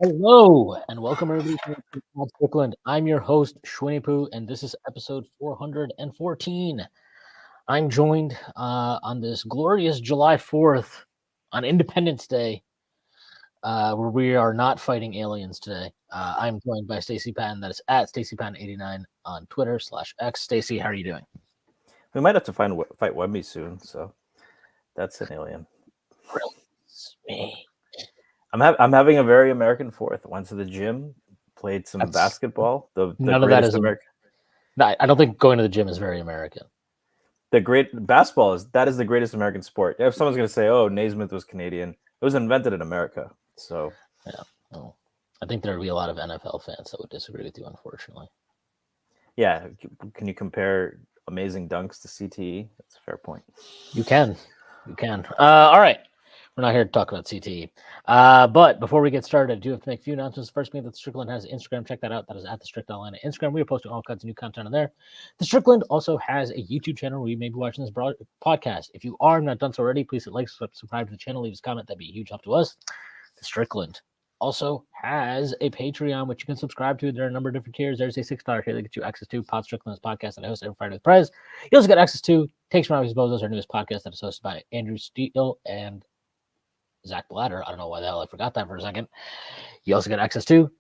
Hello and welcome everybody to Strickland. I'm your host Shwin and this is episode 414. I'm joined on this glorious July 4th on Independence Day, where we are not fighting aliens today. I'm joined by Stacy Patton. That is at StacyPatton89 on Twitter /X. Stacy, how are you doing? We might have to fight Wemby soon, so that's an alien. Me. I'm having a very American fourth. Went to the gym, played some basketball. The None of that greatest is American. I don't think going to the gym is very American. The great basketball is the greatest American sport. If someone's gonna say, "Oh, Naismith was Canadian," it was invented in America. So yeah, well, I think there would be a lot of NFL fans that would disagree with you, unfortunately. Yeah, can you compare amazing dunks to CTE? That's a fair point. You can. All right. We're not here to talk about CTE. But before we get started, I do have to make a few announcements. First being that the Strickland has Instagram. Check that out. That is at the Strickland line on Instagram. We are posting all kinds of new content on there. The Strickland also has a YouTube channel where you may be watching this podcast. If you are not done so already, please hit like, subscribe to the channel, leave us a comment. That'd be a huge help to us. The Strickland also has a Patreon, which you can subscribe to. There are a number of different tiers. There's a $6 tier that gets you access to Pod Strickland's podcast that I host every Friday with Prez. You also get access to Takes from Obvious Bozos, our newest podcast that is hosted by Andrew Steele and Zach Blatter. I don't know why the hell I forgot that for a second. You also get access to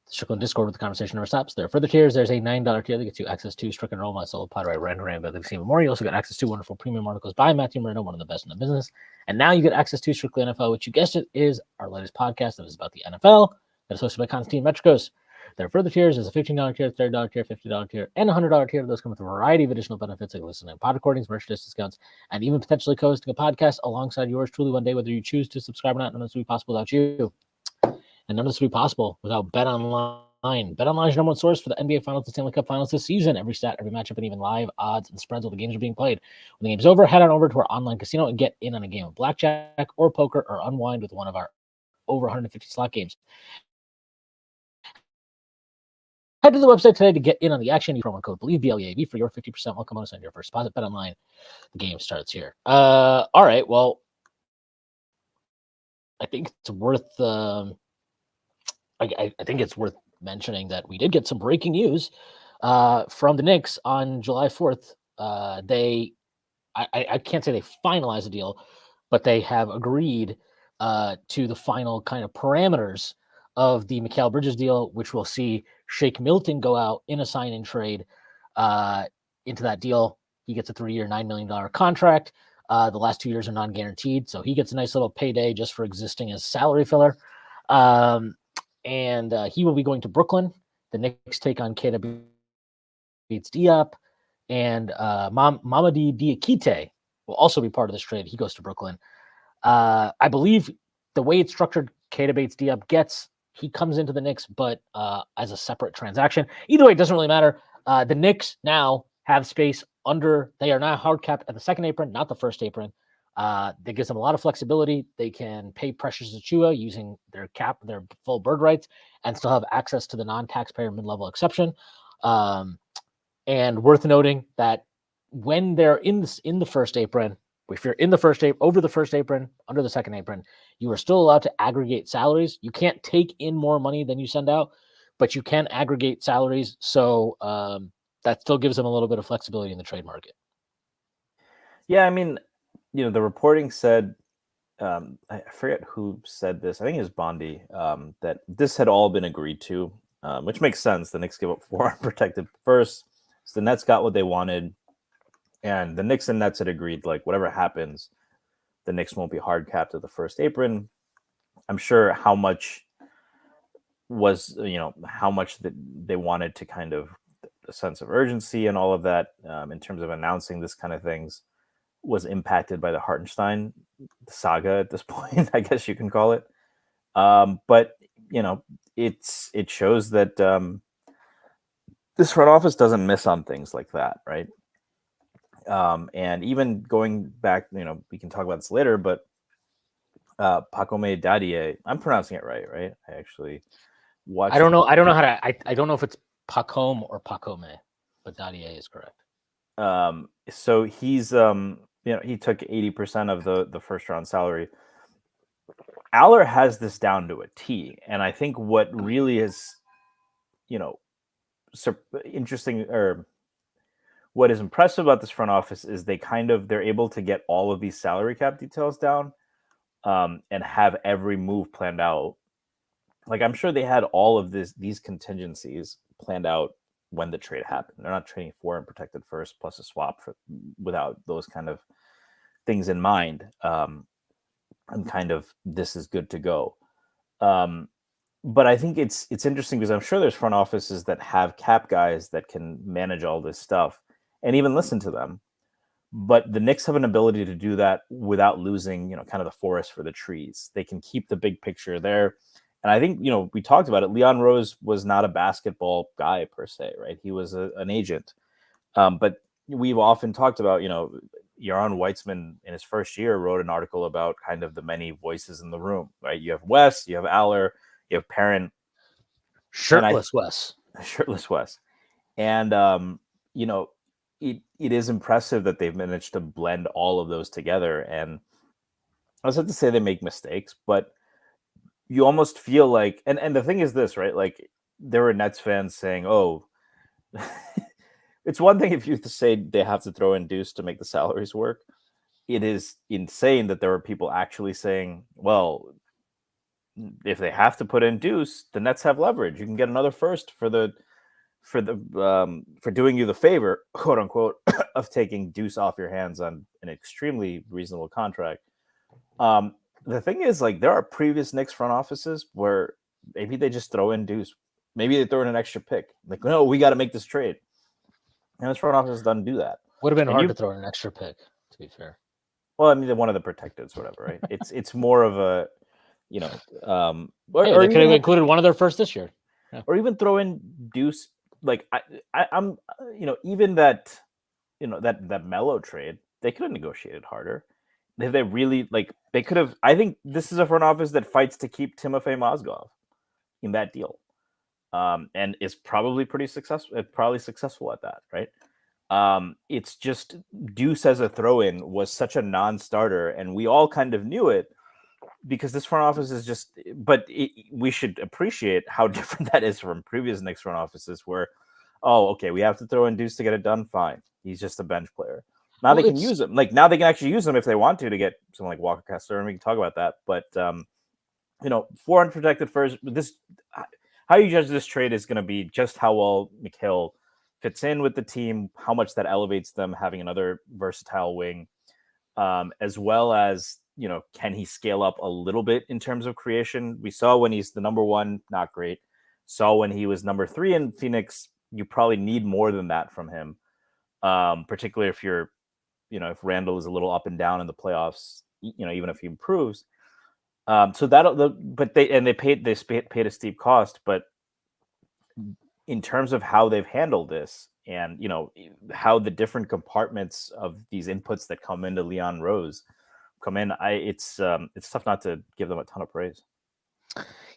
the Strickland Discord with the conversation never stops. There are further tiers. There's a $9 tier that gets you access to Strickland Roll, my solo pod, where I rant about the team more. You also get access to wonderful premium articles by Matthew Moreno, one of the best in the business. And now you get access to Strictly NFL, which you guessed it is our latest podcast that is about the NFL that is hosted by Constantine Metricos. There are further tiers. There's a $15 tier, $30 tier, $50 tier, and $100 tier. Those come with a variety of additional benefits like listening to pod recordings, merchandise discounts, and even potentially co-hosting a podcast alongside yours truly one day, whether you choose to subscribe or not. None of this would be possible without you. And none of this would be possible without BetOnline. BetOnline is your number one source for the NBA Finals and Stanley Cup Finals this season. Every stat, every matchup, and even live odds and spreads while the games are being played. When the game's over, head on over to our online casino and get in on a game of blackjack or poker or unwind with one of our over 150 slot games. Head to the website today to get in on the action. Use promo code BLEAV for your 50% welcome bonus on your first deposit. BetOnline. The game starts here. All right. Well, I think it's worth. I think it's worth mentioning that we did get some breaking news from the Knicks on July 4th. I can't say they finalized the deal, but they have agreed to the final kind of parameters of the Mikal Bridges deal, which will see Shake Milton go out in a sign-in trade into that deal. He gets a 3-year, $9 million contract. The last 2 years are non-guaranteed, so he gets a nice little payday just for existing as salary filler. And he will be going to Brooklyn. The Knicks take on Keita beats Diop, and Mamadi Diakite will also be part of this trade. He goes to Brooklyn. I believe the way it's structured, Keita beats Diop he comes into the Knicks, but as a separate transaction. Either way, it doesn't really matter. The Knicks now have space they are now hard capped at the second apron, not the first apron. That gives them a lot of flexibility. They can pay Precious Achiuwa using their full bird rights, and still have access to the non-taxpayer mid-level exception. And worth noting that when they're in the first apron, if you're in the first apron, over the first apron, under the second apron, you are still allowed to aggregate salaries. You can't take in more money than you send out, but you can aggregate salaries. So that still gives them a little bit of flexibility in the trade market. Yeah, I mean, the reporting said, I forget who said this. I think it was Bondi, that this had all been agreed to, which makes sense. The Knicks give up 4 unprotected first. So the Nets got what they wanted. And the Knicks and Nets had agreed, like, whatever happens, the Knicks won't be hard capped at the first apron. I'm sure how much that they wanted to kind of a sense of urgency and all of that in terms of announcing this kind of things was impacted by the Hartenstein saga at this point, I guess you can call it. But, it shows that this front office doesn't miss on things like that, right? And even going back, we can talk about this later, but Pacome Dadie, I'm pronouncing it right? I actually watched. I don't know how to. I don't know if it's Pacome or Pacome, but Dadie is correct. So he's he took 80% of the first round salary, Aller has this down to a T, and I think what really is, interesting, or what is impressive about this front office is they're able to get all of these salary cap details down, and have every move planned out. Like, I'm sure they had all of these contingencies planned out when the trade happened. They're not trading for and protected first plus a swap without those kind of things in mind. And kind of, this is good to go. But I think it's interesting because I'm sure there's front offices that have cap guys that can manage all this stuff and even listen to them. But the Knicks have an ability to do that without losing, kind of the forest for the trees. They can keep the big picture there. And I think, we talked about it. Leon Rose was not a basketball guy per se, right? He was an agent. But we've often talked about, Yaron Weitzman in his first year wrote an article about kind of the many voices in the room, right? You have Wes, you have Aller, you have Perrin. Shirtless Wes. Shirtless Wes. And, it is impressive that they've managed to blend all of those together. And I was not to say they make mistakes, but you almost feel like, and the thing is this, right? Like, there were Nets fans saying, oh, it's one thing if you say they have to throw in Deuce to make the salaries work. It is insane that there are people actually saying, well, if they have to put in Deuce, the Nets have leverage. You can get another first for doing you the favor, quote unquote, of taking Deuce off your hands on an extremely reasonable contract. The thing is, like, there are previous Knicks front offices where maybe they just throw in Deuce. Maybe they throw in an extra pick. Like, no, we got to make this trade. And this front office doesn't do that. Would have been hard to throw in an extra pick, to be fair. Well, I mean, they're one of the protecteds, whatever, right? It's more of a, they could have included one of their first this year. Yeah. Or even throw in Deuce. Like, I'm, even that, that Melo trade, they could have negotiated harder. If they really, like, they could have. I think this is a front office that fights to keep Timofey Mozgov in that deal, and is probably pretty successful. Probably successful at that, right? It's just Deuce as a throw-in was such a non-starter, and we all kind of knew it because this front office is just. But we should appreciate how different that is from previous Knicks front offices, where, oh, okay, we have to throw in Deuce to get it done. Fine, he's just a bench player. Now they can use him. Like, now they can actually use him if they want to get someone like Walker Kessler, and we can talk about that. But 4 unprotected first. This, how you judge this trade is going to be just how well Mikal fits in with the team, how much that elevates them, having another versatile wing, as well as, can he scale up a little bit in terms of creation? We saw when he's the number one, not great. Saw when he was number 3 in Phoenix, you probably need more than that from him, particularly if you're, if Randall is a little up and down in the playoffs, even if he improves. So they paid a steep cost, but in terms of how they've handled this and, how the different compartments of these inputs that come into Leon Rose come in, it's tough not to give them a ton of praise.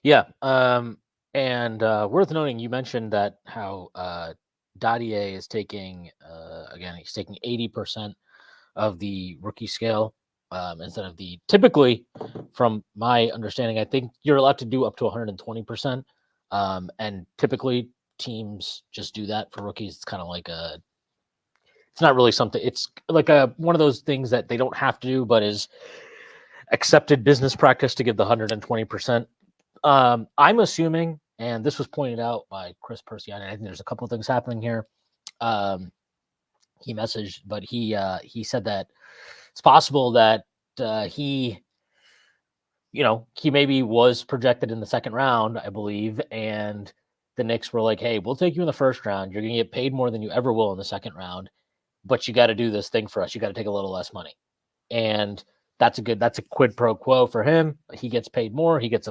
Yeah. And worth noting, you mentioned that how Dadier is taking, he's taking 80% of the rookie scale instead of the typically, from my understanding, I think you're allowed to do up to 120%. And typically teams just do that for rookies. It's kind of like it's not really something, it's like one of those things that they don't have to do, but is accepted business practice to give the 120%. I'm assuming, and this was pointed out by Chris Percy, and I think there's a couple of things happening here. He messaged, but he said that it's possible that he maybe was projected in the second round, I believe, and the Knicks were like, hey, we'll take you in the first round. You're going to get paid more than you ever will in the second round, but you got to do this thing for us. You got to take a little less money. And that's a quid pro quo for him. He gets paid more. He gets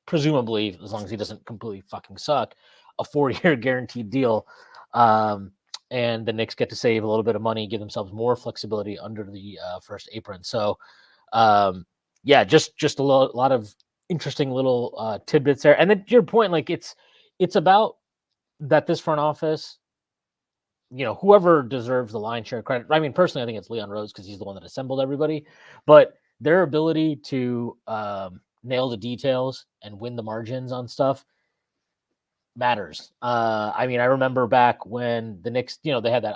presumably, as long as he doesn't completely fucking suck, a 4-year guaranteed deal. And the Knicks get to save a little bit of money, give themselves more flexibility under the first apron. So, just a lot of interesting little tidbits there. And then to your point, like it's about that this front office, whoever deserves the lion's share of credit. I mean, personally, I think it's Leon Rose because he's the one that assembled everybody. But their ability to nail the details and win the margins on stuff matters. I mean, I remember back when the Knicks, they had that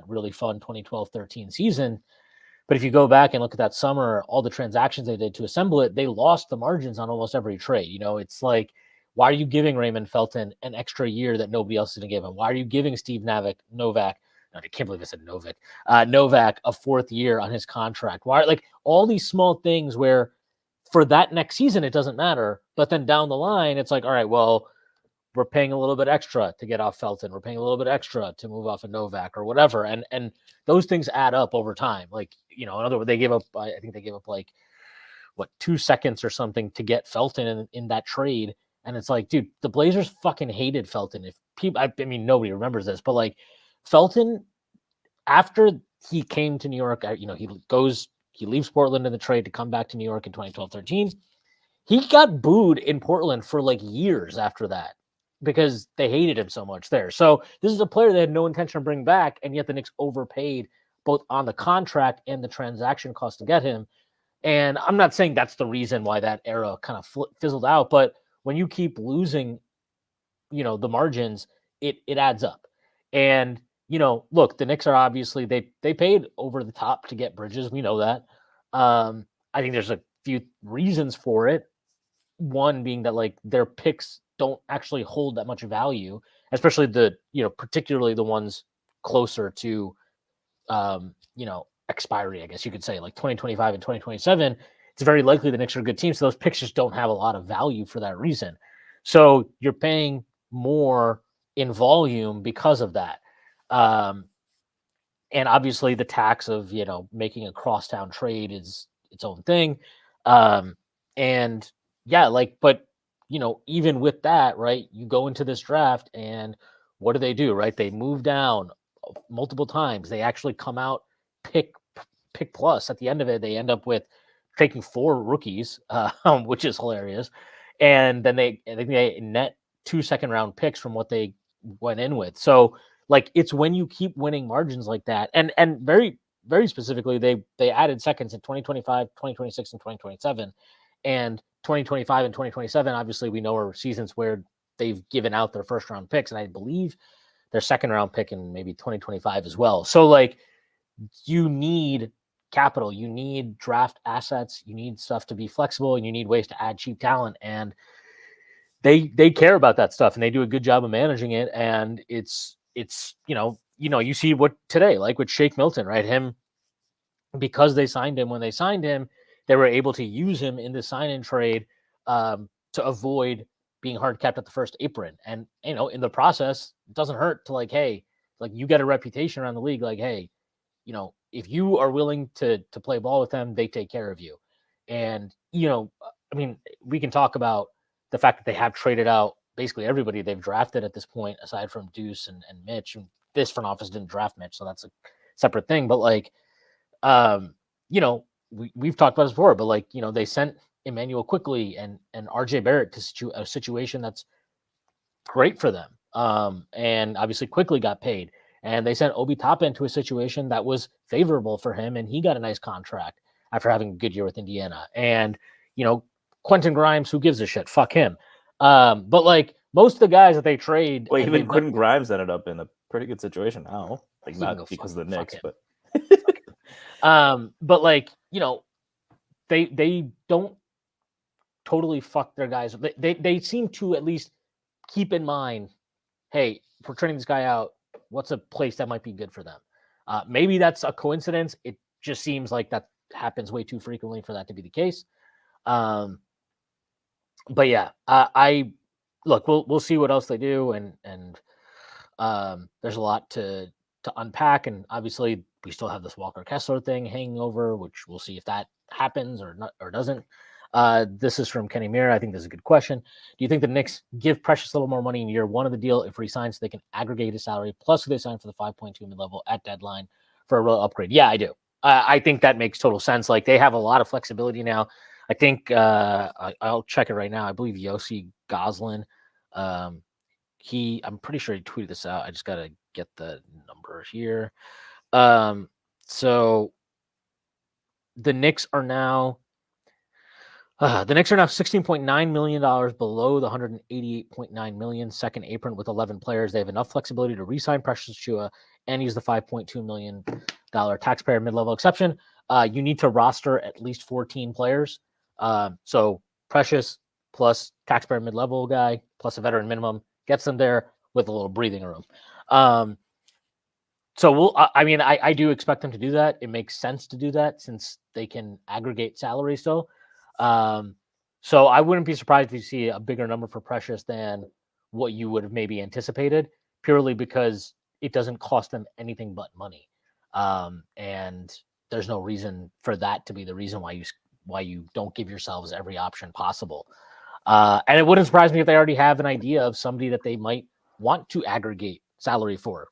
really fun 2012-13 season. But if you go back and look at that summer, all the transactions they did to assemble it, they lost the margins on almost every trade. It's like, why are you giving Raymond Felton an extra year that nobody else is going to give him? Why are you giving Steve Novak? I can't believe I said Novak. Novak a 4th year on his contract. Why? Like all these small things where for that next season it doesn't matter, but then down the line it's like, all right, well, we're paying a little bit extra to get off Felton. We're paying a little bit extra to move off of Novak or whatever. And those things add up over time. Like, in other words, they gave up, I think they gave up 2 seconds or something to get Felton in that trade. And it's like, dude, the Blazers fucking hated Felton. If people, I mean, nobody remembers this, but Felton, after he came to New York, he leaves Portland in the trade to come back to New York in 2012-13. He got booed in Portland for years after that, because they hated him so much there. So this is a player they had no intention of bringing back, and yet the Knicks overpaid both on the contract and the transaction cost to get him. And I'm not saying that's the reason why that era kind of fizzled out, but when you keep losing, the margins, it adds up. And, look, the Knicks are obviously, they paid over the top to get Bridges. We know that. I think there's a few reasons for it. One being that their picks don't actually hold that much value, especially particularly the ones closer to, expiry, I guess you could say, 2025 and 2027. It's very likely the Knicks are a good team, so those picks just don't have a lot of value for that reason. So you're paying more in volume because of that. And obviously the tax of, making a crosstown trade is its own thing. And yeah, but even with that, right, you go into this draft and what do, right? They move down multiple times. They actually come out pick plus. At the end of it, they end up with taking 4 rookies, which is hilarious. And then I think they net 2 second-round picks from what they went in with. So it's when you keep winning margins like that, and very, very specifically, they added seconds in 2025, 2026, and 2027. And 2025 and 2027, obviously, we know are seasons where they've given out their first round picks, and I believe their second round pick in maybe 2025 as well. So you need capital, you need draft assets, you need stuff to be flexible, and you need ways to add cheap talent. And they care about that stuff, and they do a good job of managing it. And it's you see what today, with Shake Milton, right? Him, because they signed him when they signed him, they were able to use him in the sign-in trade to avoid being hard capped at the first apron. And, in the process, it doesn't hurt to hey, you get a reputation around the league. Hey, if you are willing to play ball with them, they take care of you. And, I mean, we can talk about the fact that they have traded out basically everybody they've drafted at this point, aside from Deuce and Mitch. And this front office didn't draft Mitch, so that's a separate thing. But we've talked about this before, but they sent Emmanuel Quickly and RJ Barrett to a situation that's great for them. And obviously Quickly got paid, and they sent Obi Toppin to a situation that was favorable for him, and he got a nice contract after having a good year with Indiana. And, Quentin Grimes, who gives a shit? Fuck him. But most of the guys that they trade. Well, even Quentin Grimes ended up in a pretty good situation now. Not because of the Knicks, but they don't totally fuck their guys. They seem to at least keep in mind, hey, if we're turning this guy out, what's a place that might be good for them? Maybe that's a coincidence. It just seems like that happens way too frequently for that to be the case. But yeah, I look, we'll see what else they do, and there's a lot to unpack, and obviously we still have this Walker Kessler thing hanging over, which we'll see if that happens or not or doesn't. This is from Kenny Mir. I think this is a good question. Do you think the Knicks give Precious a little more money in year 1 of the deal if resigns so they can aggregate his salary plus who they sign for the 5.2 mid-level at deadline for a real upgrade? Yeah, I do. I think that makes total sense. They have a lot of flexibility now. I think I'll check it right now. I believe Yossi Goslin, I'm pretty sure he tweeted this out. I just got to get the number here. So the Knicks are now The Knicks are now $16.9 million below the $188.9 million second apron with 11 players. They have enough flexibility to re-sign Precious Achiuwa and use the $5.2 million taxpayer mid-level exception. You need to roster at least 14 players. So Precious plus taxpayer mid-level guy plus a veteran minimum gets them there with a little breathing room. So I do expect them to do that. It makes sense to do that since they can aggregate salary still. So I wouldn't be surprised if you see a bigger number for Precious than what you would have maybe anticipated, purely because it doesn't cost them anything but money. And there's no reason for that to be the reason why you don't give yourselves every option possible. And it wouldn't surprise me if they already have an idea of somebody that they might want to aggregate salary for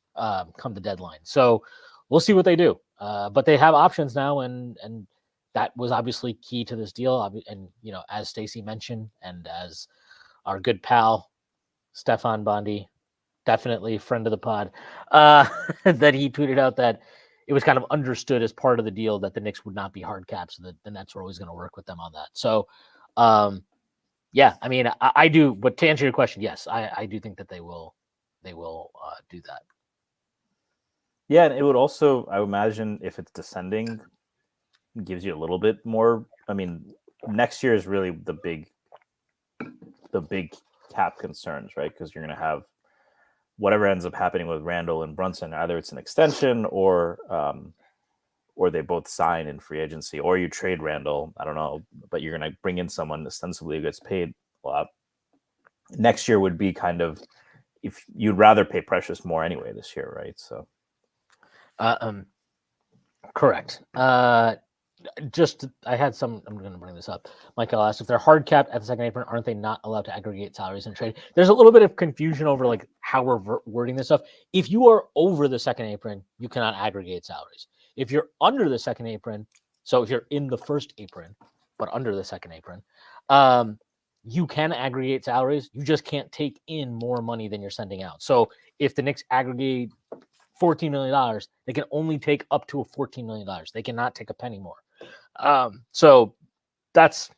come the deadline. So we'll see what they do. But they have options now, and that was obviously key to this deal. And as Stacy mentioned, and as our good pal Stefan Bondi, definitely friend of the pod, that he tweeted out that it was kind of understood as part of the deal that the Knicks would not be hard caps, so that the Nets were always going to work with them on that. So, yeah, I mean, I do. But to answer your question, yes, I do think that they will do that. Yeah, and it would also, I would imagine, if it's descending, gives you a little bit more. I mean, next year is really the big cap concerns, right? Because you're going to have whatever ends up happening with Randall and Brunson. Either it's an extension or they both sign in free agency, or you trade Randall. I don't know, but you're going to bring in someone ostensibly who gets paid a lot. Next year would be kind of, if you'd rather pay Precious more anyway this year, right? So, correct. I had some. I'm going to bring this up. Michael asked if they're hard capped at the second apron, aren't they not allowed to aggregate salaries in trade? There's a little bit of confusion over like how we're wording this stuff. If you are over the second apron, you cannot aggregate salaries. If you're under the second apron, so if you're in the first apron but under the second apron, you can aggregate salaries. You just can't take in more money than you're sending out. So if the Knicks aggregate $14 million, they can only take up to $14 million. They cannot take a penny more. So that's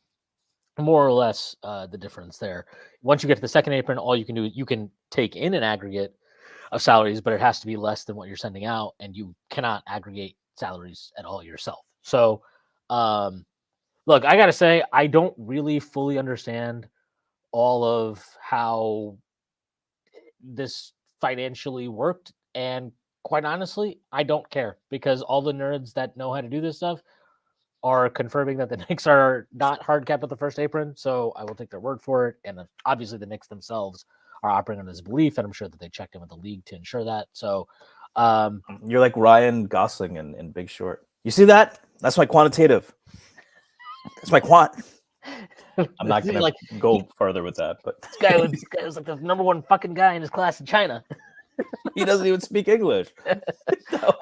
more or less the difference there. Once you get to the second apron, all you can do is you can take in an aggregate of salaries, but it has to be less than what you're sending out, and you cannot aggregate salaries at all yourself. So, look, I got to say, I don't really fully understand all of how this financially worked. And quite honestly, I don't care, because all the nerds that know how to do this stuff are confirming that the Knicks are not hard capped at the first apron. So I will take their word for it. And obviously the Knicks themselves are operating on this belief, and I'm sure that they checked in with the league to ensure that. So you're like Ryan Gosling in Big Short. You see that? That's my quantitative. That's my quant. I'm not going to go further with that, but this guy was like the number one fucking guy in his class in China. He doesn't even speak English.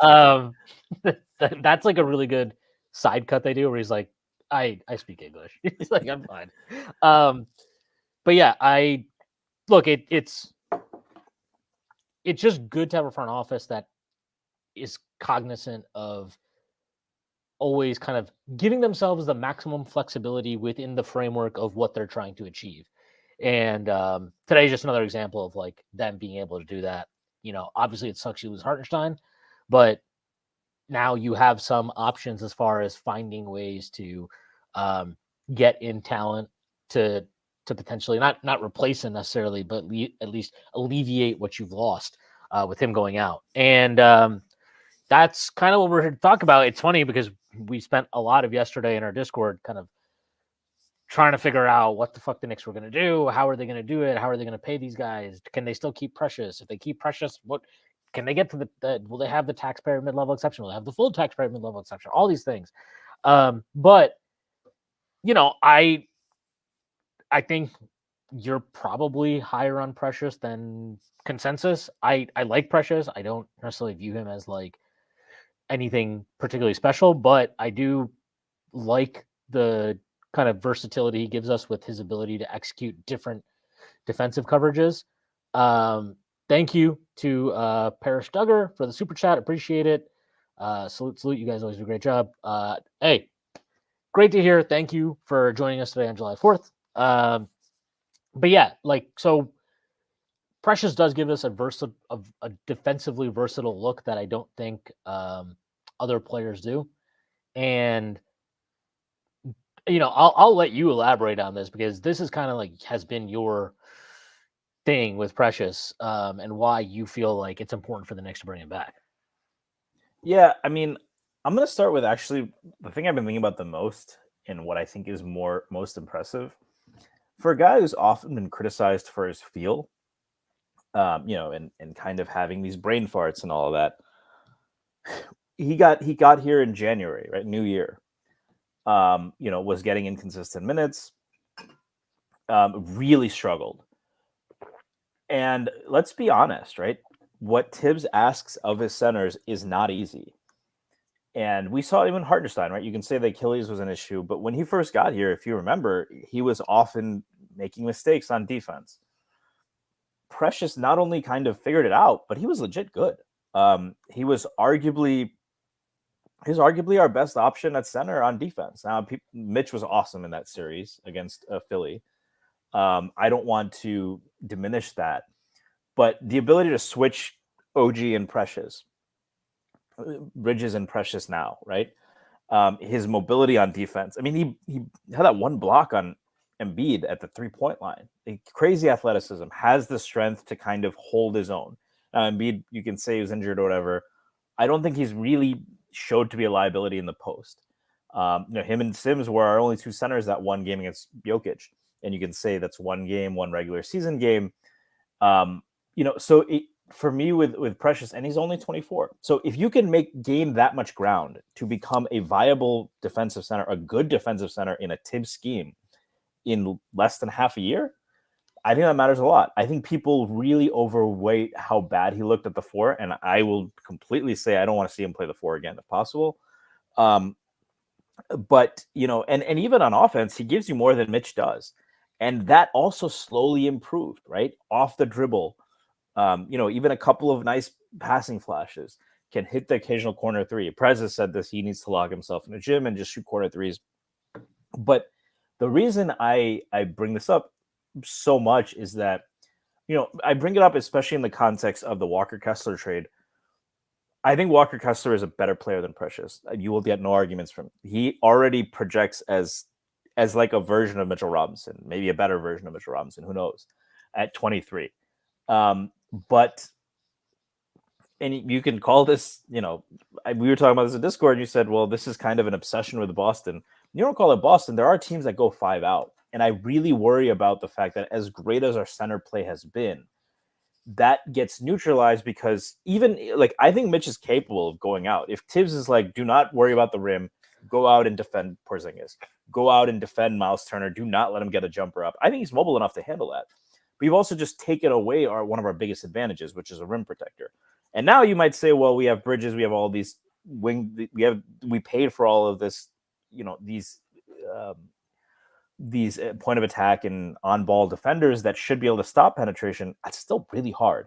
That's like a really good side cut they do where he's like, I speak English. He's like, I'm fine. But yeah, it's just good to have a front office that is cognizant of always kind of giving themselves the maximum flexibility within the framework of what they're trying to achieve. And today's just another example of like them being able to do that. Obviously it sucks you lose Hartenstein, but now you have some options as far as finding ways to get in talent to potentially not replace him necessarily, but at least alleviate what you've lost with him going out. And that's kind of what we're here to talk about. It's funny because we spent a lot of yesterday in our Discord kind of trying to figure out what the fuck the Knicks were going to do. How are they going to do it? How are they going to pay these guys? Can they still keep Precious? If they keep Precious, what can they get to will they have the taxpayer mid-level exception? Will they have the full taxpayer mid-level exception? All these things. But I think you're probably higher on Precious than consensus. I like Precious. I don't necessarily view him as like anything particularly special, but I do like the kind of versatility he gives us with his ability to execute different defensive coverages. Thank you to Parrish Duggar for the super chat. Appreciate it. Salute. You guys always do a great job. Hey, great to hear. Thank you for joining us today on July 4th. But yeah, like, so Precious does give us a defensively versatile look that I don't think other players do. And I'll let you elaborate on this because this is kind of like has been your thing with Precious, and why you feel like it's important for the Knicks to bring him back. Yeah, I mean, I'm gonna start with actually the thing I've been thinking about the most, and what I think is most impressive for a guy who's often been criticized for his feel, and kind of having these brain farts and all of that. He got here in January, right? New Year. Was getting inconsistent minutes. Really struggled. And let's be honest, right? What Tibbs asks of his centers is not easy. And we saw even Hartenstein, right? You can say the Achilles was an issue, but when he first got here, if you remember, he was often making mistakes on defense. Precious not only kind of figured it out, but he was legit good. He was arguably our best option at center on defense. Now, Mitch was awesome in that series against Philly. I don't want to diminish that, but the ability to switch OG and Precious, Bridges and Precious now, right? His mobility on defense. I mean, he had that one block on Embiid at the 3-point line. Crazy athleticism, has the strength to kind of hold his own. Embiid, you can say he was injured or whatever. I don't think he's really showed to be a liability in the post. Him and Sims were our only two centers that one game against Jokic, and you can say that's one game, one regular season game. For me with Precious, and he's only 24. So if you can gain that much ground to become a viable defensive center, a good defensive center in a Tibbs scheme in less than half a year, I think that matters a lot. I think people really overweight how bad he looked at the 4, and I will completely say I don't want to see him play the 4 again if possible. But and even on offense, he gives you more than Mitch does, and that also slowly improved, right? Off the dribble, even a couple of nice passing flashes, can hit the occasional corner 3. Prez has said this, he needs to lock himself in the gym and just shoot corner 3s. But the reason I bring this up so much is that, I bring it up especially in the context of the Walker Kessler trade. I think Walker Kessler is a better player than Precious. You will get no arguments from him. He already projects as like a version of Mitchell Robinson, maybe a better version of Mitchell Robinson, who knows, at 23. But you can call this, we were talking about this in Discord, and you said, well, this is kind of an obsession with Boston. You don't call it Boston. There are teams that go 5 out. And I really worry about the fact that as great as our center play has been, that gets neutralized because I think Mitch is capable of going out. If Tibbs is like, do not worry about the rim, go out and defend Porzingis, go out and defend Miles Turner, do not let him get a jumper up. I think he's mobile enough to handle that. But you've also just taken away one of our biggest advantages, which is a rim protector. And now you might say, well, we have Bridges, we have all these we paid for all of this, these point of attack and on ball defenders that should be able to stop penetration. That's still really hard.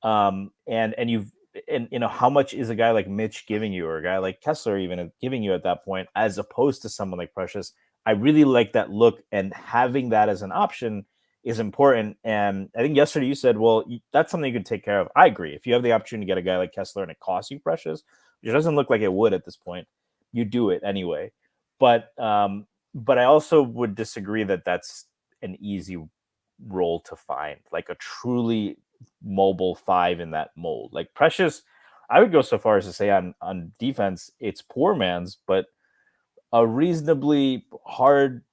And how much is a guy like Mitch giving you, or a guy like Kessler even giving you at that point, as opposed to someone like Precious? I really like that look, and having that as an option is important. And I think yesterday you said, well, that's something you can take care of. I agree. If you have the opportunity to get a guy like Kessler and it costs you Precious, which doesn't look like it would at this point, you do it anyway. But I also would disagree that that's an easy role to find, like a truly mobile 5 in that mold. Like Precious, I would go so far as to say on defense, it's poor man's, but a reasonably hard,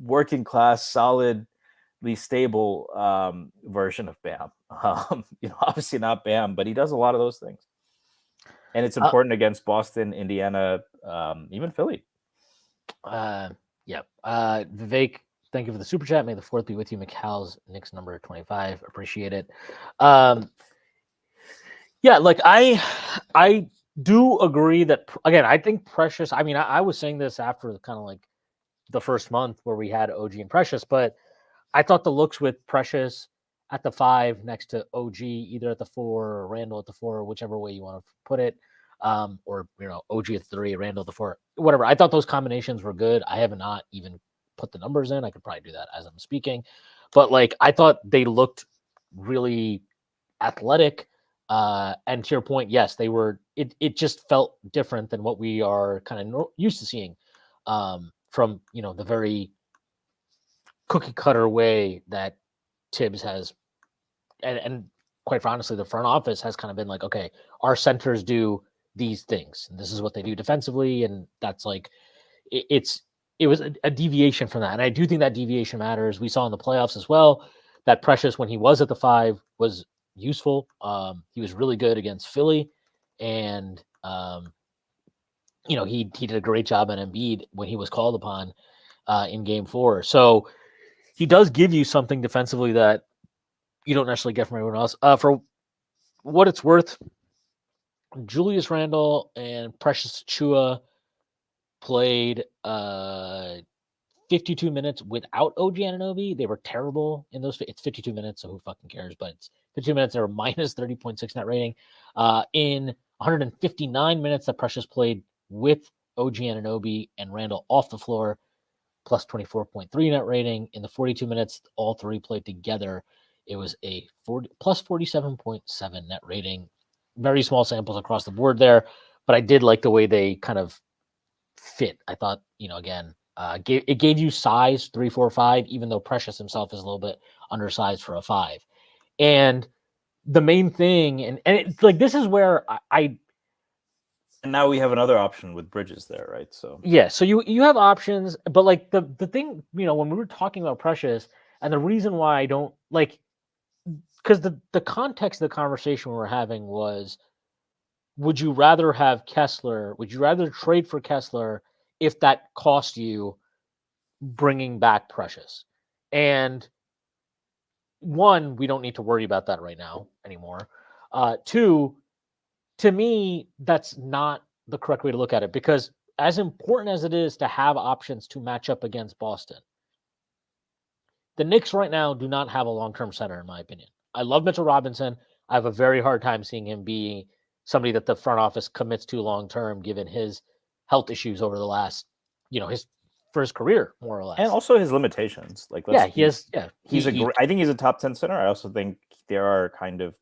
working class, solidly stable version of Bam. Obviously not Bam, but he does a lot of those things. And it's important against Boston, Indiana, even Philly. Vivek, thank you for the super chat. May the 4th be with you. Mikal's Knicks number 25. Appreciate it. I do agree that, again, I think Precious, I was saying this after kind of like the first month where we had OG and Precious, but I thought the looks with Precious at the 5 next to OG, either at the 4 or Randall at the 4, whichever way you want to put it, or OG at 3, Randall at the 4, whatever. I thought those combinations were good. I have not even put the numbers in. I could probably do that as I'm speaking, but like I thought they looked really athletic. And to your point, yes, they were. It just felt different than what we are kind of used to seeing from the very cookie cutter way that Tibbs has, and quite honestly, the front office has kind of been like, okay, our centers do these things, and this is what they do defensively, and that's like it was a deviation from that, and I do think that deviation matters. We saw in the playoffs as well that Precious, when he was at the 5, was useful. He was really good against Philly, and he did a great job on Embiid when he was called upon in Game 4. So he does give you something defensively that you don't necessarily get from everyone else. For what it's worth, Julius Randle and Precious Achiuwa played 52 minutes without OG Anunoby. They were terrible in those. It's 52 minutes, so who fucking cares? But it's 52 minutes. They were minus 30.6 net rating. In 159 minutes that Precious played with OG Anunoby and Randle off the floor, plus 24.3 net rating. In the 42 minutes all three played together, it was a plus 47.7 net rating. Very small samples across the board there, but I did like the way they kind of fit. I thought, again, it gave you size 3, 4, 5, even though Precious himself is a little bit undersized for a 5. And the main thing, and it's like, this is where I and now we have another option with Bridges there, right? So yeah, so you have options, but like the thing, when we were talking about Precious, and the reason why I don't like, because the context of the conversation we were having was, would you rather have Kessler? Would you rather trade for Kessler if that cost you bringing back Precious? And one, we don't need to worry about that right now anymore. Two, to me, that's not the correct way to look at it, because as important as it is to have options to match up against Boston, the Knicks right now do not have a long-term center, in my opinion. I love Mitchell Robinson. I have a very hard time seeing him be somebody that the front office commits to long-term, given his health issues over the last, his first career, more or less. And also his limitations. Like, he has. Yeah, I think he's a top 10 center. I also think there are kind of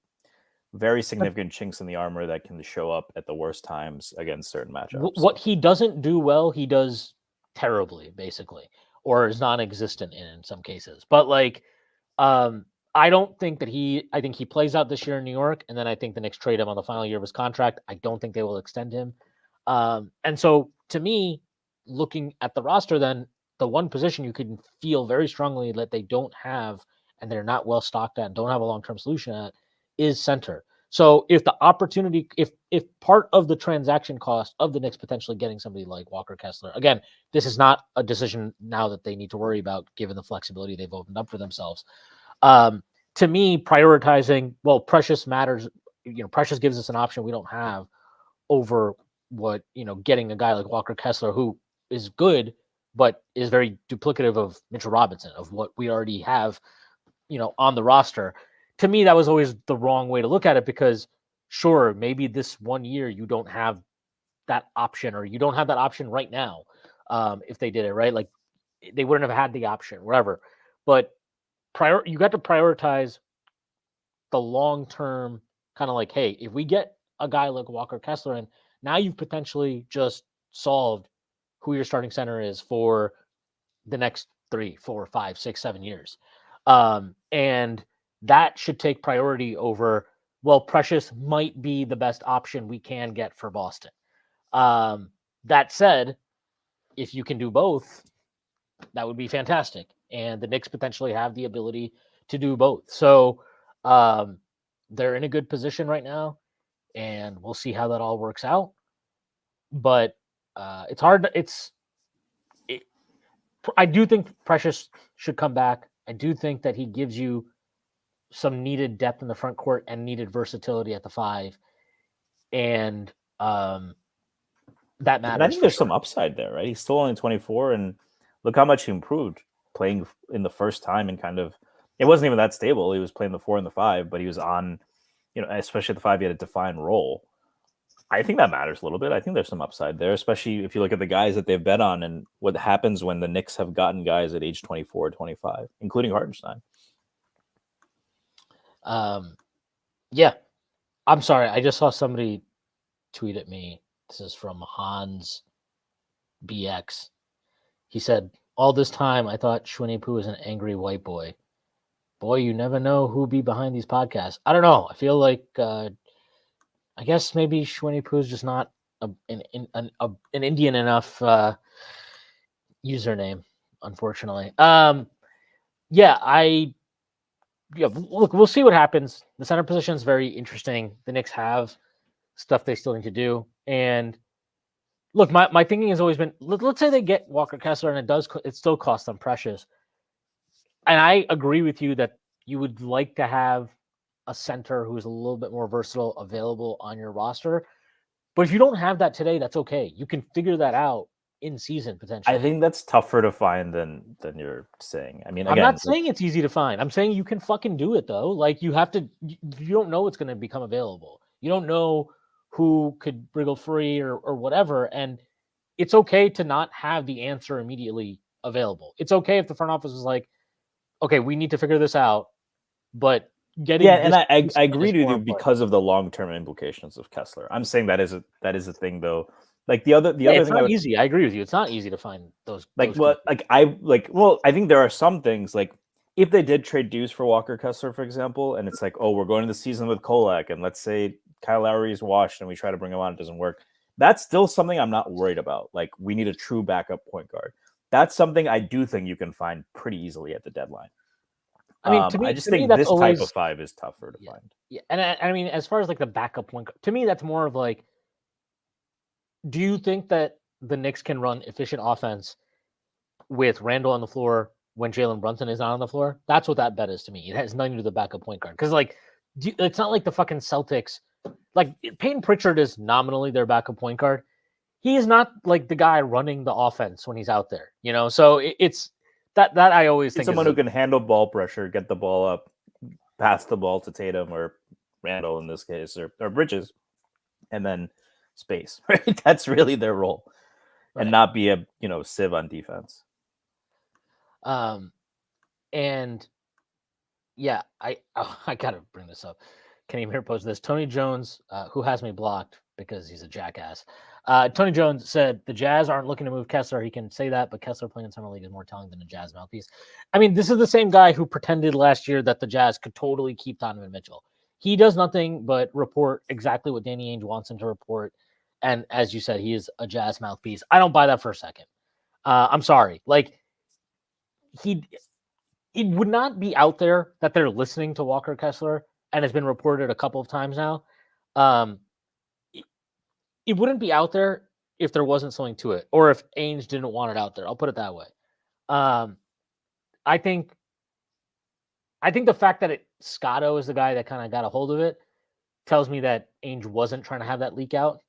very significant chinks in the armor that can show up at the worst times against certain matchups. What he doesn't do well, he does terribly, basically, or is non-existent in some cases. But like, I don't think that I think he plays out this year in New York, and then I think the Knicks trade him on the final year of his contract. I don't think they will extend him. And so, to me, looking at the roster, then the one position you can feel very strongly that they don't have, and they're not well stocked at, and don't have a long-term solution at, is center. So if the opportunity, if part of the transaction cost of the Knicks potentially getting somebody like Walker Kessler, again, this is not a decision now that they need to worry about given the flexibility they've opened up for themselves. To me, prioritizing, Precious matters. Precious gives us an option we don't have over what, getting a guy like Walker Kessler, who is good, but is very duplicative of Mitchell Robinson, of what we already have, on the roster. To me, that was always the wrong way to look at it, because sure, maybe this 1 year you don't have that option, or you don't have that option right now. If they did it right, like they wouldn't have had the option, whatever. But you got to prioritize the long term, kind of like, hey, if we get a guy like Walker Kessler in, now you've potentially just solved who your starting center is for the next 3, 4, 5, 6, 7 years. And that should take priority over, Precious might be the best option we can get for Boston. That said, if you can do both, that would be fantastic. And the Knicks potentially have the ability to do both. So they're in a good position right now, and we'll see how that all works out. But it's hard. I do think Precious should come back. I do think that he gives you some needed depth in the front court and needed versatility at the 5. And that matters. And I think there's some upside there, right? He's still only 24, and look how much he improved playing in the first time, and kind of, it wasn't even that stable. He was playing the 4 and the 5, but he was on, especially at the 5, he had a defined role. I think that matters a little bit. I think there's some upside there, especially if you look at the guys that they've bet on and what happens when the Knicks have gotten guys at age 24, 25, including Hartenstein. Yeah. I'm sorry. I just saw somebody tweet at me. This is from Hans BX. He said, all this time I thought Shwin Poo was an angry white boy. Boy, you never know who be behind these podcasts. I don't know. I feel like I guess maybe Shwin Poo is just not an Indian enough username, unfortunately. Look, we'll see what happens. The center position is very interesting. The Knicks have stuff they still need to do. And look, my thinking has always been, let's say they get Walker Kessler and it still costs them precious. And I agree with you that you would like to have a center who's a little bit more versatile available on your roster. But if you don't have that today, that's okay. You can figure that out in season potentially. I think that's tougher to find than you're saying. I mean, again, I'm not saying it's easy to find. I'm saying you can fucking do it though. Like you have to. You don't know what's going to become available. You don't know who could wriggle free or whatever, and it's okay to not have the answer immediately available. It's okay if the front office is like, okay, we need to figure this out, but getting and I agree with you important because of the long-term implications of Kessler. I'm saying that is a thing though. Like the other it's thing not easy. I agree with you. It's not easy to find those. I think there are some things like if they did trade Deuce for Walker Kessler, for example, and it's like, oh, we're going to the season with Kolak, and let's say Kyle Lowry is washed and we try to bring him on, it doesn't work. That's still something I'm not worried about. Like we need a true backup point guard. That's something I do think you can find pretty easily at the deadline. I mean, to me, I just think this type of five is tougher to find. Yeah, and I mean, as far as like the backup point, to me, that's more of like, do you think that the Knicks can run efficient offense with Randall on the floor when Jalen Brunson is not on the floor? That's what that bet is to me. It has nothing to do with the backup point guard. Because, like, it's not like the fucking Celtics. Like, Peyton Pritchard is nominally their backup point guard. He is not, like, the guy running the offense when he's out there, you know? So it's that I always think someone who can handle ball pressure, get the ball up, pass the ball to Tatum or Randall in this case, or Bridges, and then space, right? That's really their role. Right. And not be a sieve on defense. And yeah, I gotta bring this up. Kenny Mir posted this. Tony Jones, who has me blocked because he's a jackass. Tony Jones said the Jazz aren't looking to move Kessler. He can say that, but Kessler playing in summer league is more telling than a Jazz mouthpiece. I mean, this is the same guy who pretended last year that the Jazz could totally keep Donovan Mitchell. He does nothing but report exactly what Danny Ainge wants him to report. And as you said, he is a Jazz mouthpiece. I don't buy that for a second. I'm sorry. Like, it would not be out there that they're listening to Walker Kessler, and it's been reported a couple of times now. It wouldn't be out there if there wasn't something to it, or if Ainge didn't want it out there. I'll put it that way. I think the fact that Scotto is the guy that kind of got a hold of it tells me that Ainge wasn't trying to have that leak out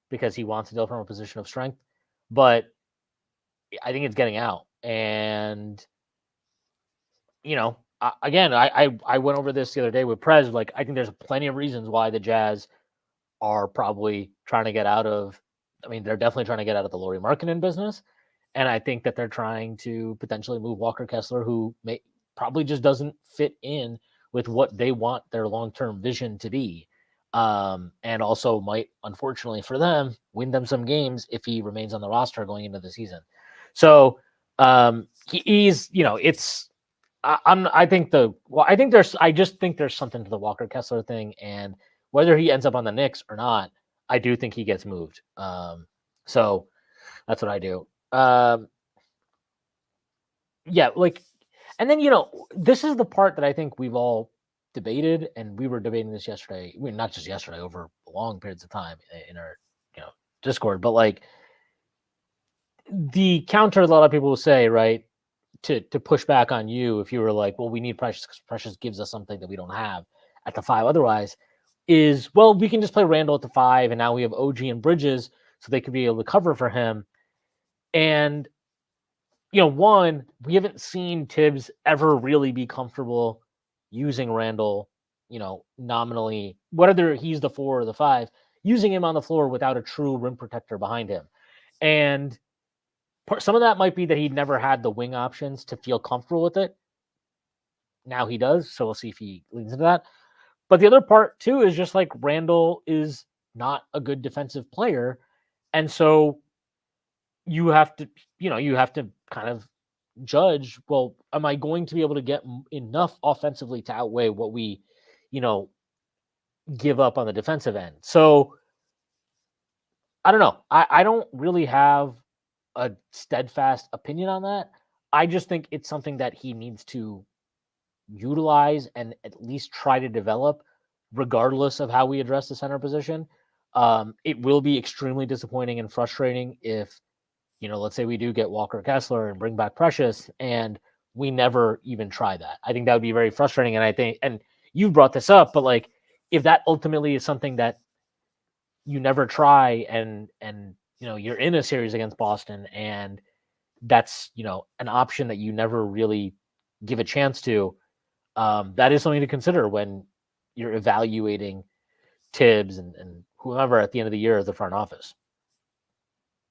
because he wants to deal from a position of strength. But I think it's getting out. And, again, I went over this the other day with Prez. Like, I think there's plenty of reasons why the Jazz are probably trying to get out of, they're definitely trying to get out of the Lauri Markkanen business. And I think that they're trying to potentially move Walker Kessler, who probably just doesn't fit in with what they want their long-term vision to be. And also might, unfortunately for them, win them some games if he remains on the roster going into the season. So he's, I just think there's something to the Walker Kessler thing, and whether he ends up on the Knicks or not, I do think he gets moved. So that's what I do. And then, this is the part that I think we've all debated, and we were debating this yesterday. Not just yesterday, over long periods of time in our, Discord, but like the counter, a lot of people will say, right, to push back on you if you were like, well, we need Precious because Precious gives us something that we don't have at the 5 otherwise, is, well, we can just play Randall at the 5, and now we have OG and Bridges, so they could be able to cover for him. And, one, we haven't seen Tibbs ever really be comfortable using Randall, nominally, whether he's the 4 or the 5. using him on the floor without a true rim protector behind him. And some of that might be that he never had the wing options to feel comfortable with it. Now he does, so we'll see if he leans into that. But the other part too is just like Randall is not a good defensive player, and so you have to kind of judge, well, am I going to be able to get enough offensively to outweigh what we, give up on the defensive end? So I don't know. I don't really have a steadfast opinion on that. I just think it's something that he needs to utilize and at least try to develop, regardless of how we address the center position. It will be extremely disappointing and frustrating if, let's say we do get Walker Kessler and bring back Precious and we never even try that. I think that would be very frustrating. And I think, and you brought this up, but like, if that ultimately is something that you never try and you're in a series against Boston and that's, an option that you never really give a chance to, that is something to consider when you're evaluating Tibbs and whoever at the end of the year as the front office.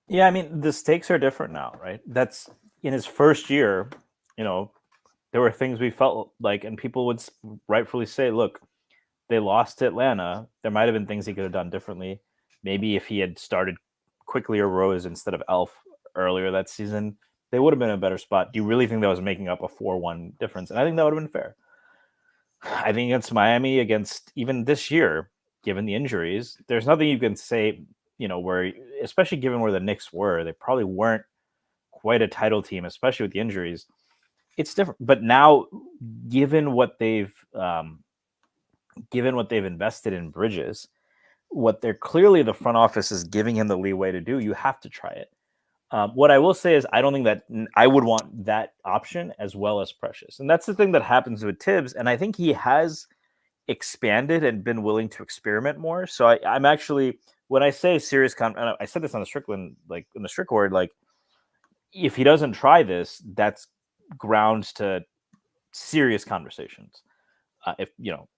Yeah, I mean, the stakes are different now, right? That's in his first year, there were things we felt like, and people would rightfully say, look, they lost to Atlanta. There might have been things he could have done differently. Maybe if he had started quickly or Rose instead of Elf earlier that season, they would have been in a better spot. Do you really think that was making up a 4-1 difference? And I think that would have been fair. I think against Miami, against even this year, given the injuries, there's nothing you can say, where, especially given where the Knicks were, they probably weren't quite a title team, especially with the injuries. It's different. But now, given what they've invested in Bridges, what they're clearly the front office is giving him the leeway to do, you have to try it. What I will say is I don't think that I would want that option as well as Precious. And that's the thing that happens with Tibbs. And I think he has expanded and been willing to experiment more. So I'm actually, when I say serious, I said this on the Strickland, like in the Strickland, like if he doesn't try this, that's grounds to serious conversations.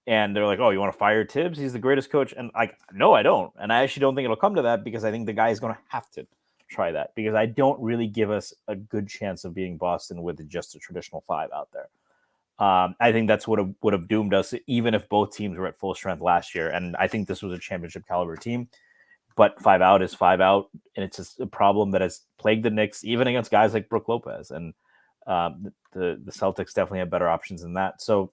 And they're like, oh, you want to fire Tibbs? He's the greatest coach. And no, I don't. And I actually don't think it'll come to that because I think the guy is going to have to try that because I don't really give us a good chance of beating Boston with just a traditional 5 out there. I think that's what would have doomed us, even if both teams were at full strength last year. And I think this was a championship caliber team, but 5 out is 5 out. And it's just a problem that has plagued the Knicks, even against guys like Brook Lopez. And the Celtics definitely have better options than that. So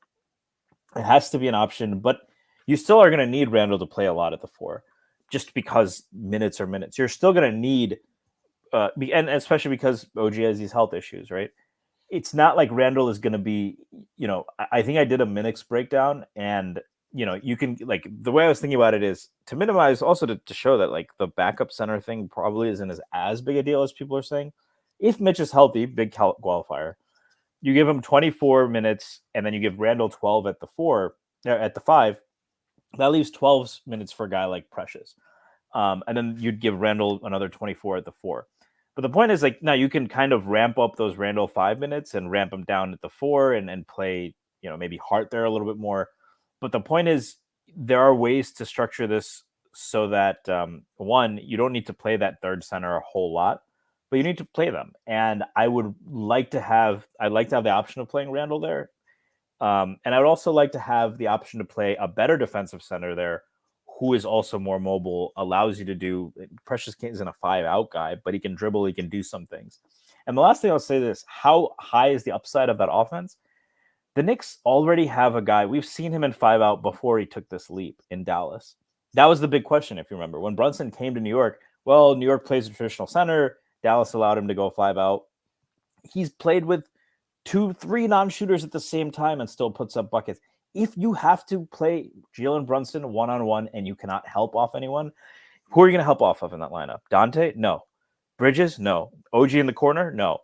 it has to be an option, but you still are going to need Randall to play a lot at the 4, just because minutes are minutes. You're still going to need, and especially because OG has these health issues, right? It's not like Randall is going to be, I think I did a minutes breakdown and, you can, like, the way I was thinking about it is to minimize, also to show that, like, the backup center thing probably isn't as big a deal as people are saying. If Mitch is healthy, big qualifier, you give him 24 minutes and then you give Randall 12 at the 5. That leaves 12 minutes for a guy like Precious. And then you'd give Randall another 24 at the 4. But the point is, like, now you can kind of ramp up those Randall 5 minutes and ramp them down at the 4 and play, maybe Hart there a little bit more. But the point is, there are ways to structure this so that, one, you don't need to play that third center a whole lot, but you need to play them. And I'd like to have the option of playing Randall there. And I would also like to have the option to play a better defensive center there who is also more mobile, allows you to do. Precious isn't a 5 out guy, but he can dribble, he can do some things. And the last thing I'll say is, how high is the upside of that offense? The Knicks already have a guy. We've seen him in 5 out before he took this leap in Dallas. That was the big question, if you remember. When Brunson came to New York, well, New York plays a traditional center. Dallas allowed him to go 5 out. He's played with 2-3 non-shooters at the same time and still puts up buckets. If you have to play Jalen Brunson one-on-one and you cannot help off anyone, who are you going to help off of in that lineup? Dante? No. Bridges? No. OG in the corner? No.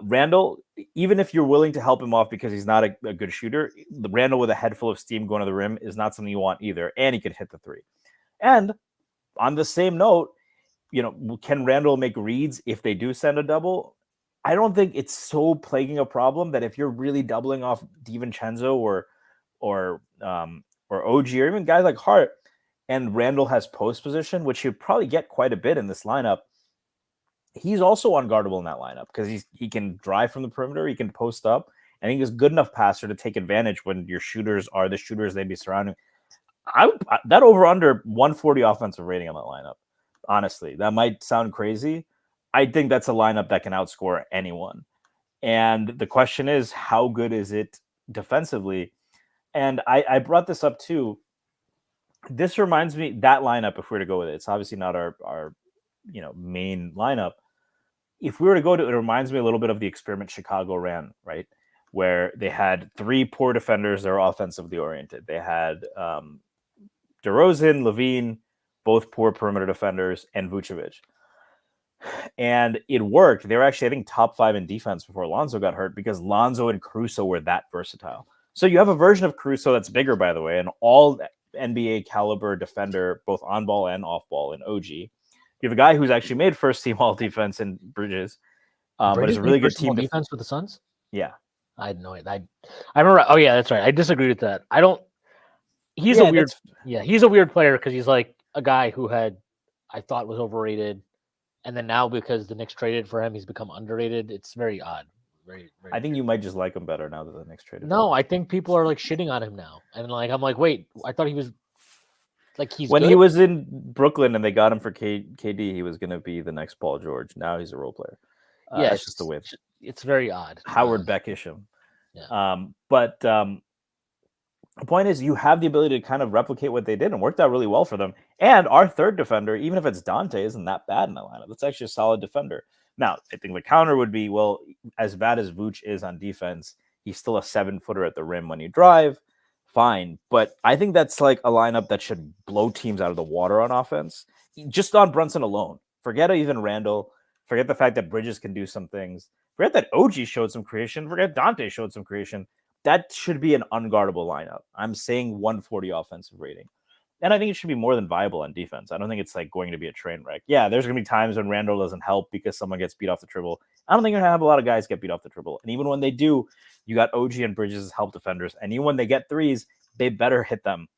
Randall, even if you're willing to help him off because he's not a good shooter, the Randall with a head full of steam going to the rim is not something you want either, and he could hit the 3. And on the same note, can Randall make reads if they do send a double? I don't think it's so plaguing a problem that if you're really doubling off DiVincenzo or OG or even guys like Hart, and Randall has post position, which he'll probably get quite a bit in this lineup, he's also unguardable in that lineup because he can drive from the perimeter, he can post up, and he's a good enough passer to take advantage when your shooters are the shooters they'd be surrounding. That over under 140 offensive rating on that lineup. Honestly, that might sound crazy. I think that's a lineup that can outscore anyone. And the question is, how good is it defensively? And I brought this up too. This reminds me, that lineup, if we were to go with it, it's obviously not our main lineup. If we were to go to it, reminds me a little bit of the experiment Chicago ran, right? Where they had 3 poor defenders that are offensively oriented. They had DeRozan, Levine, both poor perimeter defenders, and Vucevic. And it worked. They were actually, I think, top 5 in defense before Lonzo got hurt because Lonzo and Caruso were that versatile. So you have a version of Caruso that's bigger, by the way, an all NBA caliber defender, both on ball and off ball, in OG. You have a guy who's actually made first team all defense in Bridges, but is a really good team defense with the Suns. Yeah, I had no idea. I remember. Oh yeah, that's right. I disagreed with that. I don't. He's a weird. Yeah, he's a weird player because he's like a guy who I thought was overrated. And then now, because the Knicks traded for him, he's become underrated. It's very odd. Very I think you might just like him better now that the Knicks traded. No, I think people are like shitting on him now, and like I'm like, wait, I thought he was like when he was in Brooklyn and they got him for KD, he was going to be the next Paul George. Now he's a role player. Yeah, that's just the way. It's very odd. Howard Beckisham. Yeah. But the point is, you have the ability to kind of replicate what they did and worked out really well for them. And our third defender, even if it's Dante, isn't that bad in that lineup. That's actually a solid defender. Now, I think the counter would be, well, as bad as Vooch is on defense, he's still a 7-footer at the rim when you drive. Fine. But I think that's like a lineup that should blow teams out of the water on offense. Just on Brunson alone. Forget even Randall. Forget the fact that Bridges can do some things. Forget that OG showed some creation. Forget Dante showed some creation. That should be an unguardable lineup. I'm saying 140 offensive rating. And I think it should be more than viable on defense. I don't think it's like going to be a train wreck. Yeah, there's going to be times when Randall doesn't help because someone gets beat off the dribble. I don't think you're going to have a lot of guys get beat off the dribble. And even when they do, you got OG and Bridges as help defenders. And even when they get threes, they better hit them.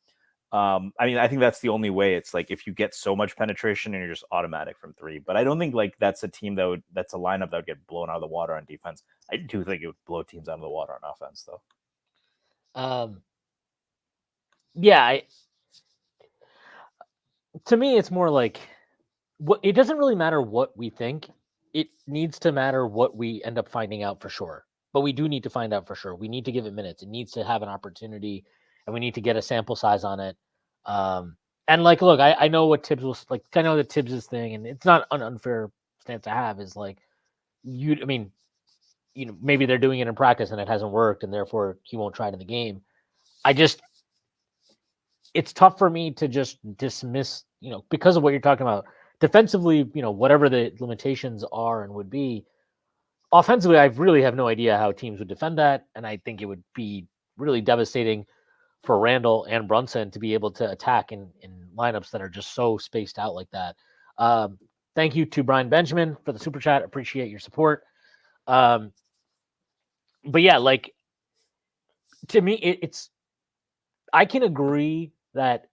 I think that's the only way. It's like if you get so much penetration and you're just automatic from 3. But I don't think like that's a team that's a lineup that would get blown out of the water on defense. I do think it would blow teams out of the water on offense, though. To me, it's more like it doesn't really matter what we think. It needs to matter what we end up finding out for sure. But we do need to find out for sure. We need to give it minutes. It needs to have an opportunity, and we need to get a sample size on it. And like, look, I know what Tibbs was like. I know that Tibbs' thing, and it's not an unfair stance to have. Is like maybe they're doing it in practice and it hasn't worked, and therefore he won't try it in the game. It's tough for me to just dismiss, because of what you're talking about. Defensively, whatever the limitations are and would be. Offensively, I really have no idea how teams would defend that, and I think it would be really devastating for Randall and Brunson to be able to attack in lineups that are just so spaced out like that. Thank you to Brian Benjamin for the super chat. Appreciate your support. But yeah, like to me, I can agree that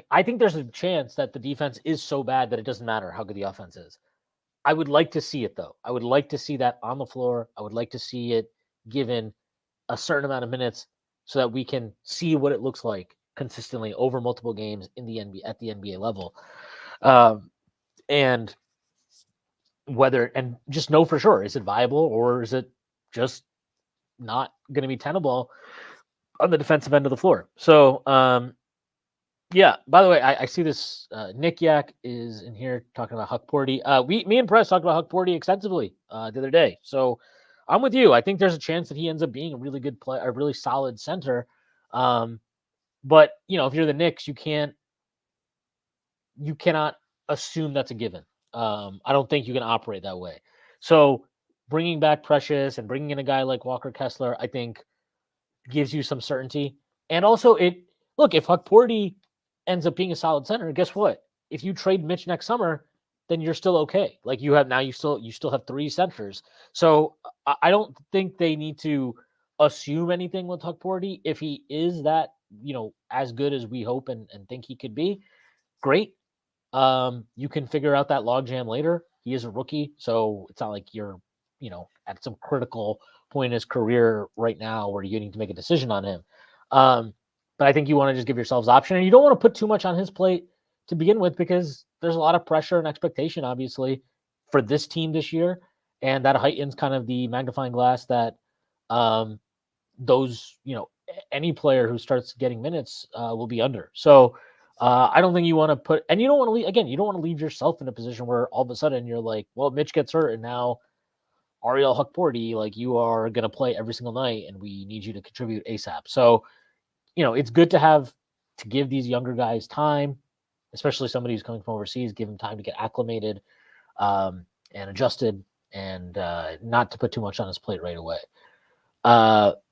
I think there's a chance that the defense is so bad that it doesn't matter how good the offense is. I would like to see it though. I would like to see that on the floor. I would like to see it given a certain amount of minutes so that we can see what it looks like consistently over multiple games in the NBA at the NBA level. And just know for sure, is it viable or is it just not going to be tenable on the defensive end of the floor? So, yeah, by the way, I see this. Nick Yak is in here talking about Huck Porty. Me and Press talked about Huck Porty extensively the other day. So I'm with you. I think there's a chance that he ends up being a really good player, a really solid center. But if you're the Knicks, you cannot assume that's a given. I don't think you can operate that way. So bringing back Precious and bringing in a guy like Walker Kessler, I think gives you some certainty. And also if Huck Porty ends up being a solid center, guess what? If you trade Mitch next summer, then you're still okay. Like you still have 3 centers. So I don't think they need to assume anything with Huck Porty. If he is that as good as we hope and think he could be, great. You can figure out that logjam later. He is a rookie, so it's not like you're, at some critical point in his career right now where you need to make a decision on him. But I think you want to just give yourselves option, and you don't want to put too much on his plate to begin with because there's a lot of pressure and expectation, obviously, for this team this year, and that heightens kind of the magnifying glass that those, any player who starts getting minutes will be under. So I don't think you want to put, and you don't want to leave, again, you don't want to leave yourself in a position where all of a sudden you're like, well, Mitch gets hurt and now Ariel Hukporti, like you are going to play every single night and we need you to contribute ASAP. So, it's good to give these younger guys time, especially somebody who's coming from overseas, give them time to get acclimated and adjusted and not to put too much on his plate right away. But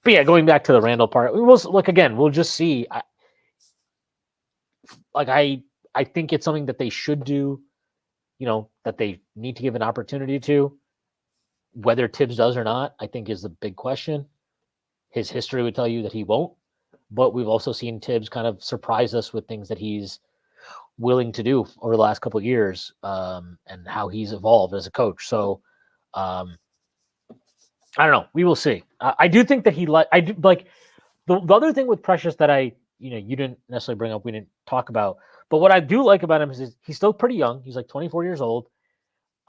yeah, going back to the Randall part, we'll just see. I think it's something that they should do, that they need to give an opportunity to. Whether Tibbs does or not, I think is the big question. His history would tell you that he won't, but we've also seen Tibbs kind of surprise us with things that he's willing to do over the last couple of years, and how he's evolved as a coach. So, I don't know. We will see. I do think that I do like the other thing with Precious that you didn't necessarily bring up, we didn't talk about, but what I do like about him is he's still pretty young. He's like 24 years old.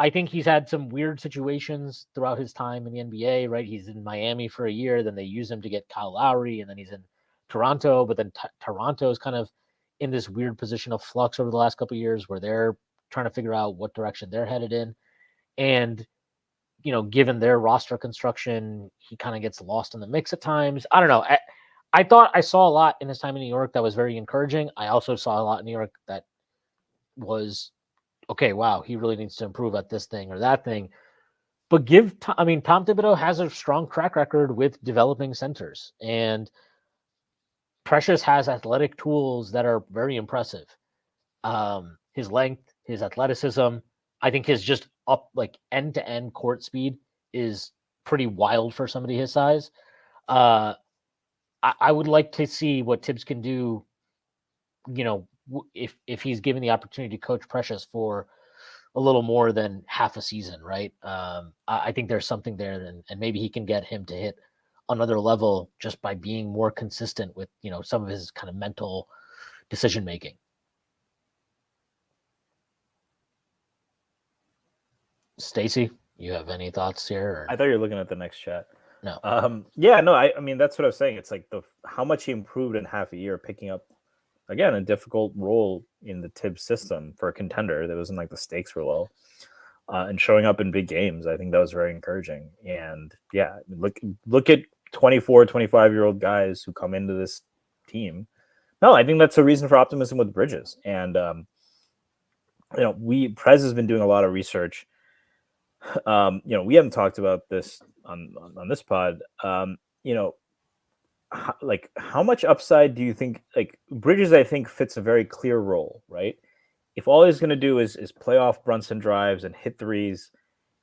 I think he's had some weird situations throughout his time in the NBA, right? He's in Miami for a year, then they use him to get Kyle Lowry, and then he's in Toronto, but then Toronto is kind of in this weird position of flux over the last couple of years where they're trying to figure out what direction they're headed in. And, given their roster construction, he kind of gets lost in the mix at times. I don't know. I thought I saw a lot in his time in New York that was very encouraging. I also saw a lot in New York that was, okay, wow, he really needs to improve at this thing or that thing. But Tom Thibodeau has a strong track record with developing centers, and Precious has athletic tools that are very impressive. His length, his athleticism, I think his just up like end-to-end court speed is pretty wild for somebody his size. I would like to see what Tibbs can do, if he's given the opportunity to coach Precious for a little more than half a season, right? I think there's something there, and maybe he can get him to hit another level just by being more consistent with, some of his kind of mental decision making. Stacy, you have any thoughts here? Or? I thought you were looking at the next chat. No. Yeah, no, I mean, that's what I was saying. It's like how much he improved in half a year, picking up, again, a difficult role in the Tibbs system for a contender that wasn't like the stakes were low, and showing up in big games. I think that was very encouraging. And yeah, look at 24, 25-year-old guys who come into this team. No, I think that's a reason for optimism with Bridges. And, Prez has been doing a lot of research. We haven't talked about this on this pod. Like how much upside do you think, like Bridges, I think fits a very clear role, right? If all he's going to do is play off Brunson drives and hit threes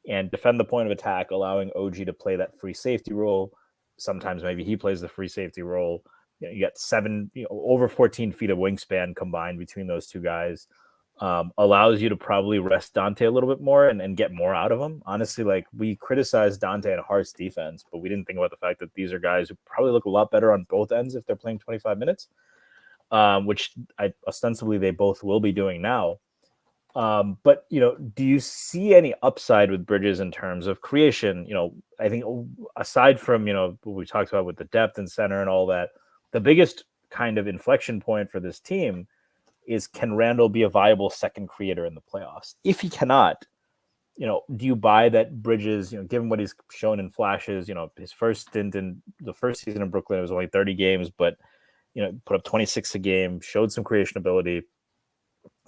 and defend the point of attack, allowing OG to play that free safety role. Sometimes maybe he plays the free safety role. You got over 14 feet of wingspan combined between those two guys. Allows you to probably rest Dante a little bit more and get more out of him. Honestly, like we criticized Dante and Hart's defense, but we didn't think about the fact that these are guys who probably look a lot better on both ends if they're playing 25 minutes, which ostensibly they both will be doing now. But, do you see any upside with Bridges in terms of creation? I think aside from, what we talked about with the depth and center and all that, the biggest kind of inflection point for this team is, can Randall be a viable second creator in the playoffs? If he cannot, do you buy that Bridges, given what he's shown in flashes, his first stint in the first season in Brooklyn, it was only 30 games, but, put up 26 a game, showed some creation ability.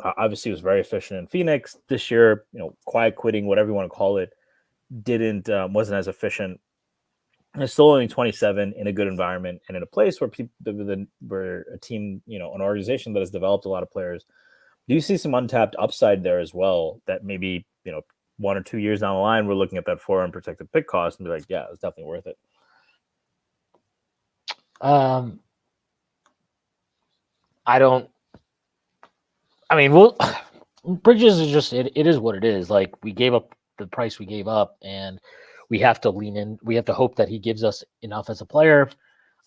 Obviously, was very efficient in Phoenix this year. Quiet quitting, whatever you want to call it, wasn't as efficient. And it's still only 27 in a good environment and in a place where where a team, an organization that has developed a lot of players. Do you see some untapped upside there as well? That maybe 1 or 2 years down the line, we're looking at that 4 unprotected pick cost and be like, yeah, it's definitely worth it. I don't. I mean, well, Bridges is just it is what it is. Like we gave up the price we gave up, and we have to lean in. We have to hope that he gives us enough as a player,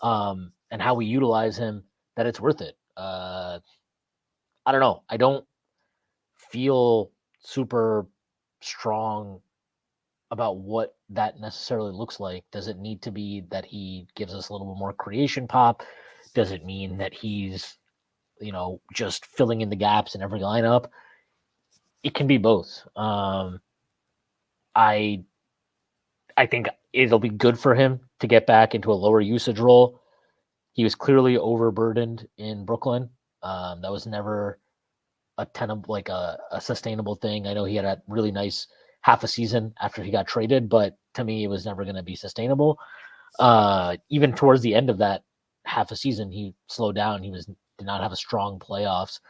and how we utilize him that it's worth it. I don't know. I don't feel super strong about what that necessarily looks like. Does it need to be that he gives us a little bit more creation pop? Does it mean that he's, just filling in the gaps in every lineup? It can be both. I I think it'll be good for him to get back into a lower usage role. He was clearly overburdened in Brooklyn. That was never a sustainable thing. I know he had a really nice half a season after he got traded, but to me, it was never going to be sustainable. Even towards the end of that half a season, he slowed down. Did not have a strong playoffs.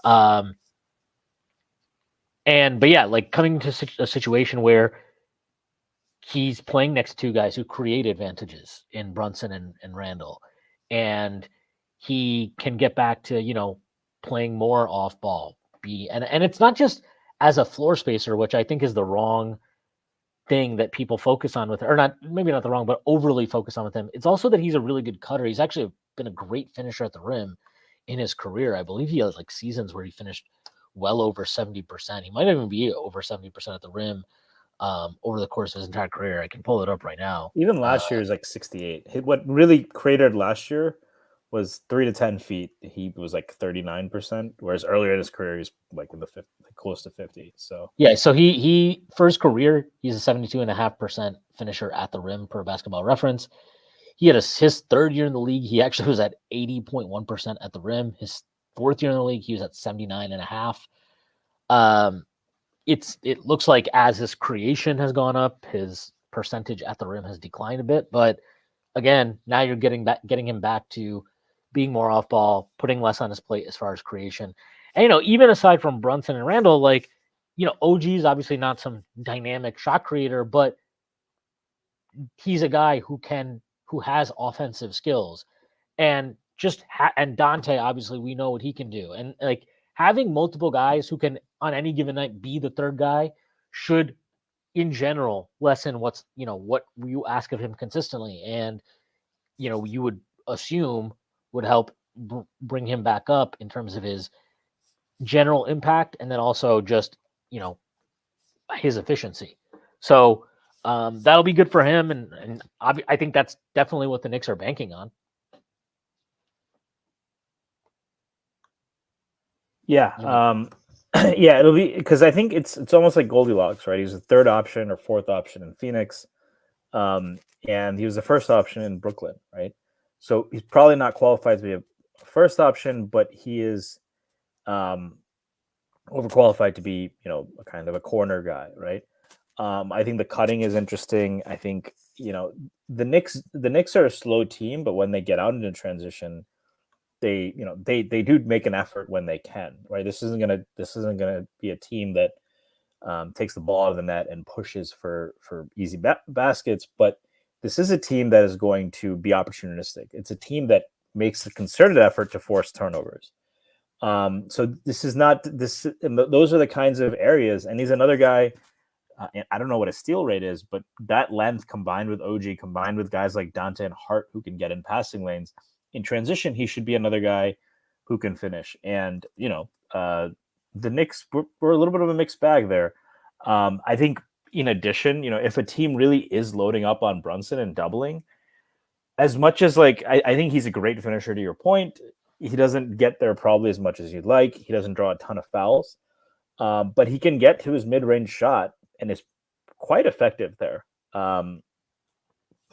But yeah, like coming to a situation where he's playing next to two guys who create advantages in Brunson and Randall, and he can get back to playing more off ball. And it's not just as a floor spacer, which I think is the wrong thing that people focus on with, or not, maybe not the wrong, but overly focus on with him. It's also that he's a really good cutter. He's actually been a great finisher at the rim in his career. I believe he has like seasons where he finished well over 70%. He might even be over 70% at the rim over the course of his entire career. I can pull it up right now. Even last year is like 68. What really cratered last year was 3 to 10 feet. He was like 39%, whereas earlier in his career he's like in the 50, like close to 50. So yeah, so he for his career he's a 72.5% finisher at the rim per Basketball Reference. He had his third year in the league. He actually was at 80.1% at the rim. His fourth year in the league, he was at 79.5. It looks like as his creation has gone up, his percentage at the rim has declined a bit. But again, now you're getting him back to being more off ball, putting less on his plate as far as creation. And even aside from Brunson and Randall, OG is obviously not some dynamic shot creator, but he's a guy who has offensive skills, and and Dante, obviously we know what he can do. And like having multiple guys who can on any given night be the third guy should in general lessen what you ask of him consistently, and you would assume would help bring him back up in terms of his general impact, and then also just his efficiency. So that'll be good for him, and I think that's definitely what the Knicks are banking on. yeah, yeah, it'll be because I think it's almost like Goldilocks, right? He was a third option or fourth option in Phoenix, and he was the first option in Brooklyn, right? So he's probably not qualified to be a first option, but he is overqualified to be, a kind of a corner guy, right? I think the cutting is interesting. I think the Knicks are a slow team, but when they get out into transition, they do make an effort when they can, right? This isn't gonna be a team that takes the ball out of the net and pushes for easy baskets, but this is a team that is going to be opportunistic. It's a team that makes the concerted effort to force turnovers. So this is not this. Those are the kinds of areas, and he's another guy. And I don't know what his steal rate is, but that length combined with OG, combined with guys like Dante and Hart who can get in passing lanes in transition, he should be another guy who can finish. And the Knicks were a little bit of a mixed bag there. I think in addition, if a team really is loading up on Brunson and doubling, as much as I think he's a great finisher to your point, he doesn't get there probably as much as you'd like. He doesn't draw a ton of fouls, but he can get to his mid-range shot and is quite effective there.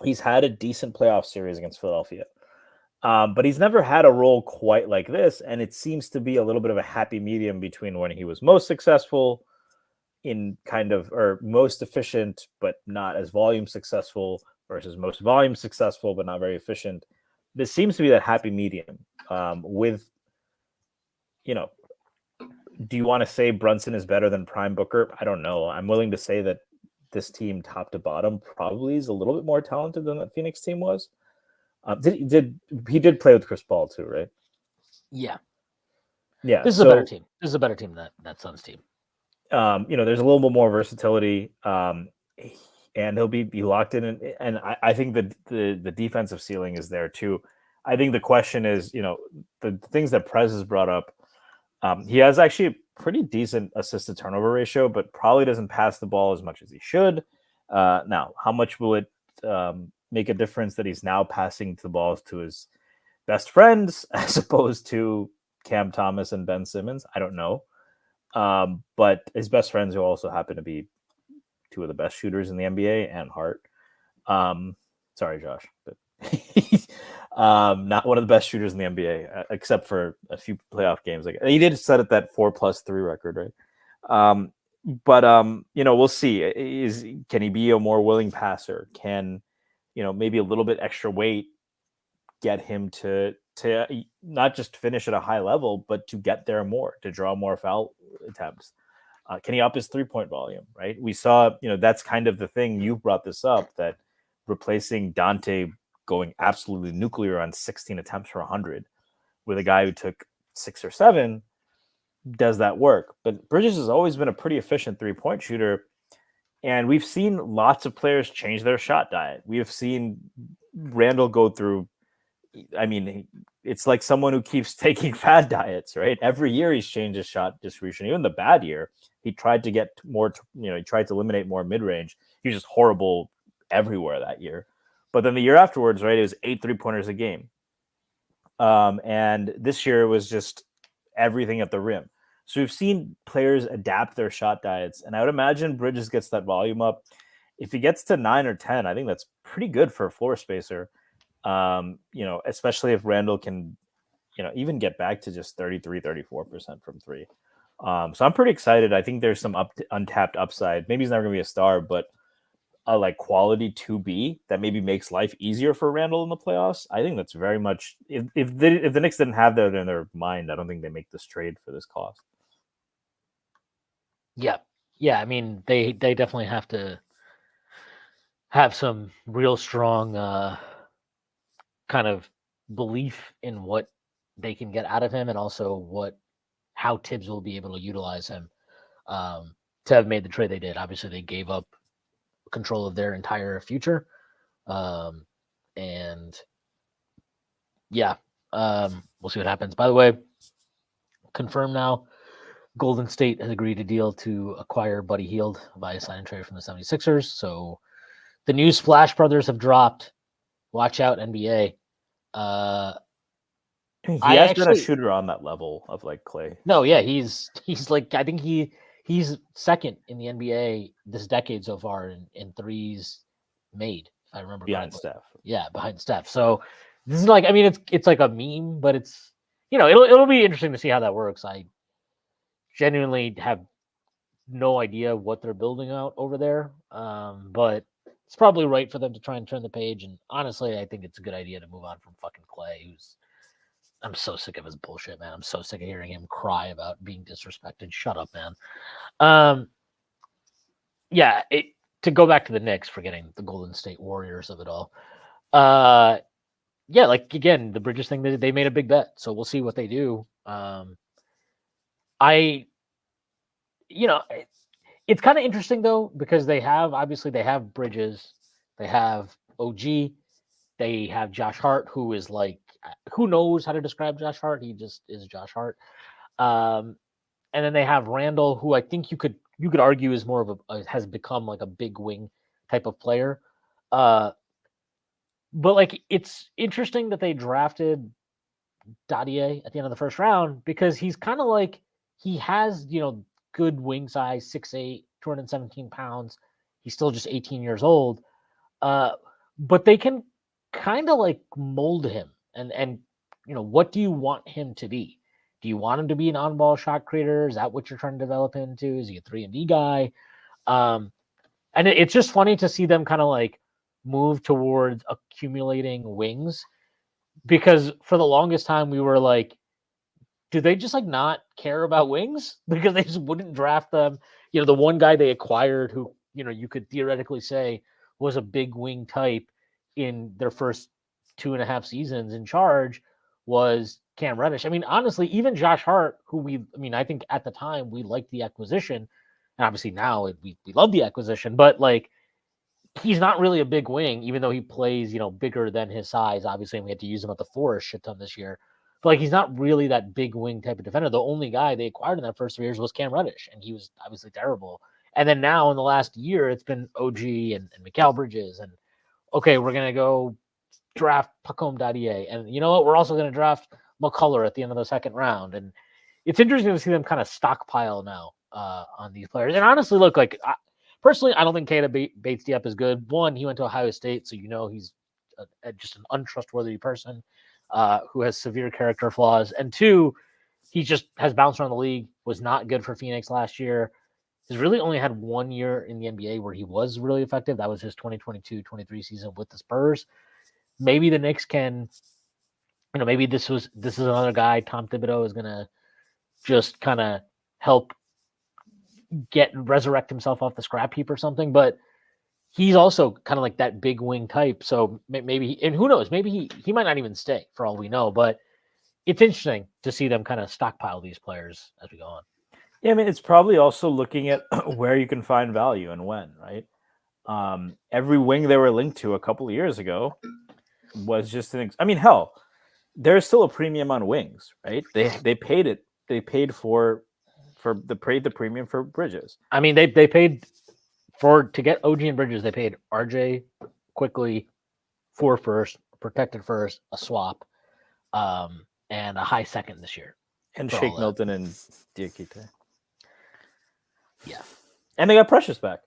He's had a decent playoff series against Philadelphia, but he's never had a role quite like this, and it seems to be a little bit of a happy medium between when he was most successful or most efficient but not as volume successful versus most volume successful but not very efficient. This seems to be that happy medium with, do you want to say Brunson is better than Prime Booker? I don't know. I'm willing to say that this team, top to bottom, probably is a little bit more talented than that Phoenix team was. He did play with Chris Paul too, right? Yeah. Yeah, This is a better team. This is a better team than that Suns team. There's a little bit more versatility, and he'll be locked in. And I think that the defensive ceiling is there too. I think the question is, the things that Prez has brought up. He has actually a pretty decent assist to turnover ratio, but probably doesn't pass the ball as much as he should. Now, how much will it make a difference that he's now passing the balls to his best friends as opposed to Cam Thomas and Ben Simmons? I don't know. But his best friends who also happen to be two of the best shooters in the NBA and Hart. Sorry, Josh, but not one of the best shooters in the NBA, except for a few playoff games. Like he did set at that 4+3 record, right? We'll see. Can he be a more willing passer? Can maybe a little bit extra weight get him to not just finish at a high level, but to get there more, to draw more foul attempts? Can he up his 3-point volume? Right? We saw, that's kind of the thing. You brought this up, that replacing Dante going absolutely nuclear on 16 attempts for 100 with a guy who took 6 or 7, does that work? But Bridges has always been a pretty efficient 3-point shooter, and we've seen lots of players change their shot diet. We have seen Randall go through, it's like someone who keeps taking fad diets, right? Every year he's changed his shot distribution. Even the bad year, he tried to get more, he tried to eliminate more mid-range. He was just horrible everywhere that year. But then the year afterwards, right, it was 8 3-pointers a game. And this year it was just everything at the rim. So we've seen players adapt their shot diets. And I would imagine Bridges gets that volume up. If he gets to 9 or 10, I think that's pretty good for a floor spacer. Especially if Randall can, even get back to just 33, 34% from 3. So I'm pretty excited. I think there's some untapped upside. Maybe he's never going to be a star, but like quality 2B that maybe makes life easier for Randall in the playoffs. I think that's very much, if the Knicks didn't have that in their mind, I don't think they make this trade for this cost. Yeah. I mean, they definitely have to have some real strong kind of belief in what they can get out of him, and also how Tibbs will be able to utilize him to have made the trade they did. Obviously, they gave up control of their entire future. We'll see what happens. By the way, confirmed now, Golden State has agreed a deal to acquire Buddy Hield via sign and trade from the 76ers. So the new Splash Brothers have dropped. Watch out, NBA. He has been a shooter on that level of like Clay. No, yeah, he's like, I think he's second in the NBA this decade so far in threes made, if I remember behind correctly. Steph. Yeah, behind Steph. So this is like, I mean, it's like a meme, but it's, it'll be interesting to see how that works. I genuinely have no idea what they're building out over there, but it's probably right for them to try and turn the page. And honestly, I think it's a good idea to move on from fucking Clay, I'm so sick of his bullshit, man. I'm so sick of hearing him cry about being disrespected. Shut up, man. To go back to the Knicks, forgetting the Golden State Warriors of it all. Like again, the Bridges thing, they made a big bet, so we'll see what they do. It's kind of interesting though, because they have Bridges, they have OG, they have Josh Hart, who is like, who knows how to describe Josh Hart? He just is Josh Hart. And then they have Randall, who I think you could argue is more of has become like a big wing type of player. But like, it's interesting that they drafted Dadier at the end of the first round, because he's kind of like, he has, good wing size, 6'8", 217 pounds. He's still just 18 years old. But they can kind of like mold him. And what do you want him to be? Do you want him to be an on-ball shot creator? Is that what you're trying to develop him into? Is he a 3-and-D guy? And it's just funny to see them kind of like move towards accumulating wings, because for the longest time we were like, do they just like not care about wings? Because they just wouldn't draft them. The one guy they acquired who, you could theoretically say was a big wing type in their first 2.5 seasons in charge was Cam Reddish. I mean, honestly, even Josh Hart, who I think at the time we liked the acquisition, and obviously now we love the acquisition, but like he's not really a big wing, even though he plays, bigger than his size, obviously, and we had to use him at the 4 a shit ton this year. But like he's not really that big wing type of defender. The only guy they acquired in that first 3 years was Cam Reddish, and he was obviously terrible. And then now in the last year, it's been OG and Mikal Bridges, and okay, we're gonna go draft Pacome Dadier, and you know what? We're also gonna draft McCullough at the end of the second round, and it's interesting to see them kind of stockpile now on these players. And honestly, look, like personally, I don't think Keita Bates-Diop is good. One, he went to Ohio State, so he's just an untrustworthy person who has severe character flaws. And two, he just has bounced around the league, was not good for Phoenix last year. He's really only had 1 year in the NBA where he was really effective. That was his 2022-23 season with the Spurs. Maybe the Knicks can, maybe this is another guy. Tom Thibodeau is going to just kind of help resurrect himself off the scrap heap or something. But he's also kind of like that big wing type. So maybe, and who knows, maybe he might not even stay for all we know. But it's interesting to see them kind of stockpile these players as we go on. Yeah, I mean, it's probably also looking at where you can find value and when, right? Every wing they were linked to a couple of years ago was just hell, there's still a premium on wings, right? They paid it. They paid for the premium for Bridges. I mean, they paid to get OG and Bridges. They paid RJ quickly 4 first, protected first, a swap, and a high second this year. And Shake Milton and Diakite. Yeah. And they got Precious back.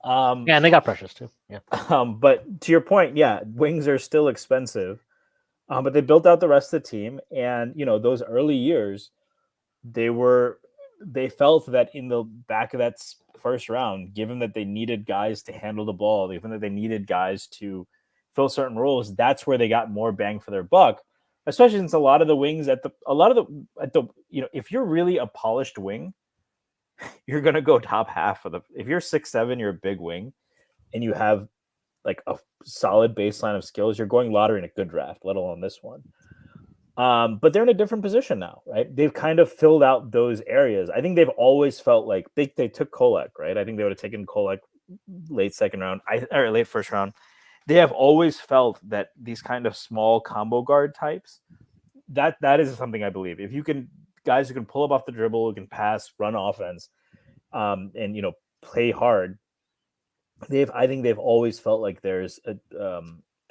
And they got Precious too. Yeah. But to your point, yeah, wings are still expensive. But they built out the rest of the team. And, those early years, they felt that in the back of that first round, given that they needed guys to handle the ball, given that they needed guys to fill certain roles, that's where they got more bang for their buck. Especially since a lot of the wings if you're really a polished wing, you're going to go top half if you're 6'7", you're a big wing and you have like a solid baseline of skills, you're going lottery in a good draft, let alone this one. But they're in a different position now, right? They've kind of filled out those areas. I think they've always felt like they took Kolek, right? I think they would have taken Kolek late second round, or late first round. They have always felt that these kind of small combo guard types, that is something I believe. If you can, guys who can pull up off the dribble, who can pass, run offense, and play hard, I think they've always felt like there's an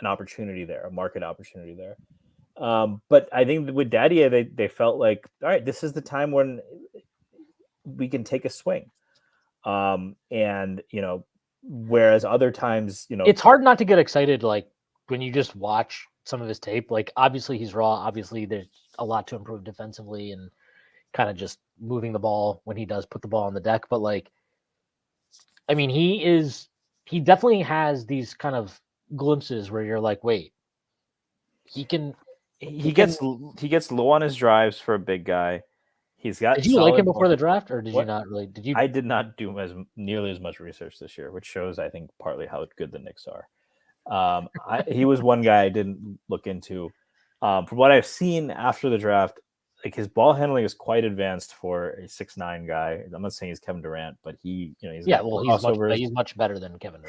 opportunity there, a market opportunity there. But I think with Dadier, they felt like, all right, this is the time when we can take a swing. And whereas other times, it's hard not to get excited, like when you just watch some of his tape. Like obviously he's raw. Obviously there's a lot to improve defensively and kind of just moving the ball when he does put the ball on the deck. But like, I mean, he definitely has these kind of glimpses where you're like, wait, he gets low on his drives for a big guy. He's got. Did you like him before the draft, or did you not really? Did you? I did not do nearly as much research this year, which shows, I think, partly how good the Knicks are. He was one guy I didn't look into. From what I've seen after the draft, like his ball handling is quite advanced for a 6'9" guy. I'm not saying he's Kevin Durant, but he's much better than Kevin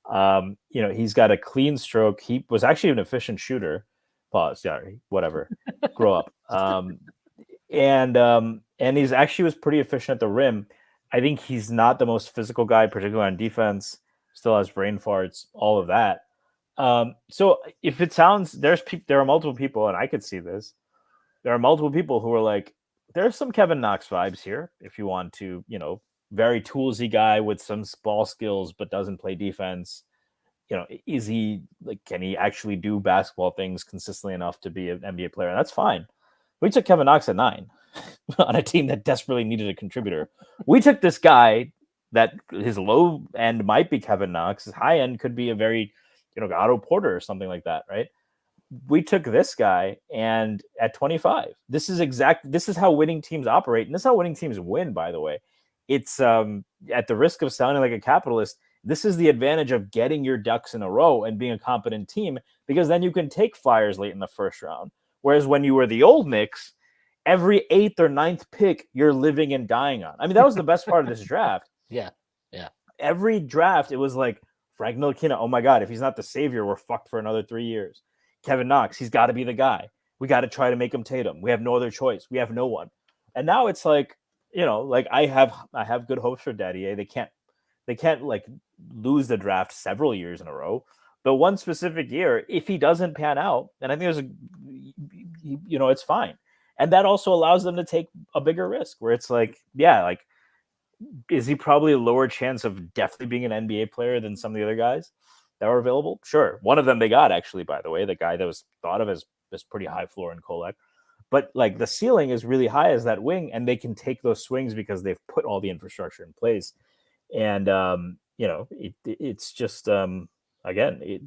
Durant. He's got a clean stroke. He was actually an efficient shooter. Pause. Sorry, whatever. Grow up. And he's actually was pretty efficient at the rim. I think he's not the most physical guy, particularly on defense. Still has brain farts, all of that. So if it sounds, there are multiple people, and I could see this. There are multiple people who are like, there's some Kevin Knox vibes here. If you want to, very toolsy guy with some ball skills, but doesn't play defense. Is he can he actually do basketball things consistently enough to be an NBA player? And that's fine. We took Kevin Knox at 9 on a team that desperately needed a contributor. We took this guy that his low end might be Kevin Knox. His high end could be a very, Otto Porter or something like that, right? We took this guy, and at 25, this is how winning teams operate. And this is how winning teams win, by the way. It's at the risk of sounding like a capitalist, this is the advantage of getting your ducks in a row and being a competent team, because then you can take flyers late in the first round. Whereas when you were the old Knicks, every 8th or 9th pick, you're living and dying on. I mean, that was the best part of this draft. Yeah. Every draft, it was like Frank Ntilikina. Oh my God, if he's not the savior, we're fucked for another 3 years. Kevin Knox, he's got to be the guy. We got to try to make him Tatum. We have no other choice. We have no one. And now it's like, like I have good hopes for Dadier. They can't like lose the draft several years in a row. But one specific year, if he doesn't pan out, then I think it's fine. And that also allows them to take a bigger risk where it's like, is he probably a lower chance of definitely being an NBA player than some of the other guys that were available? Sure. One of them they got, actually, by the way, the guy that was thought of as pretty high floor in Kolek. But like the ceiling is really high as that wing, and they can take those swings because they've put all the infrastructure in place. And, it's just, again,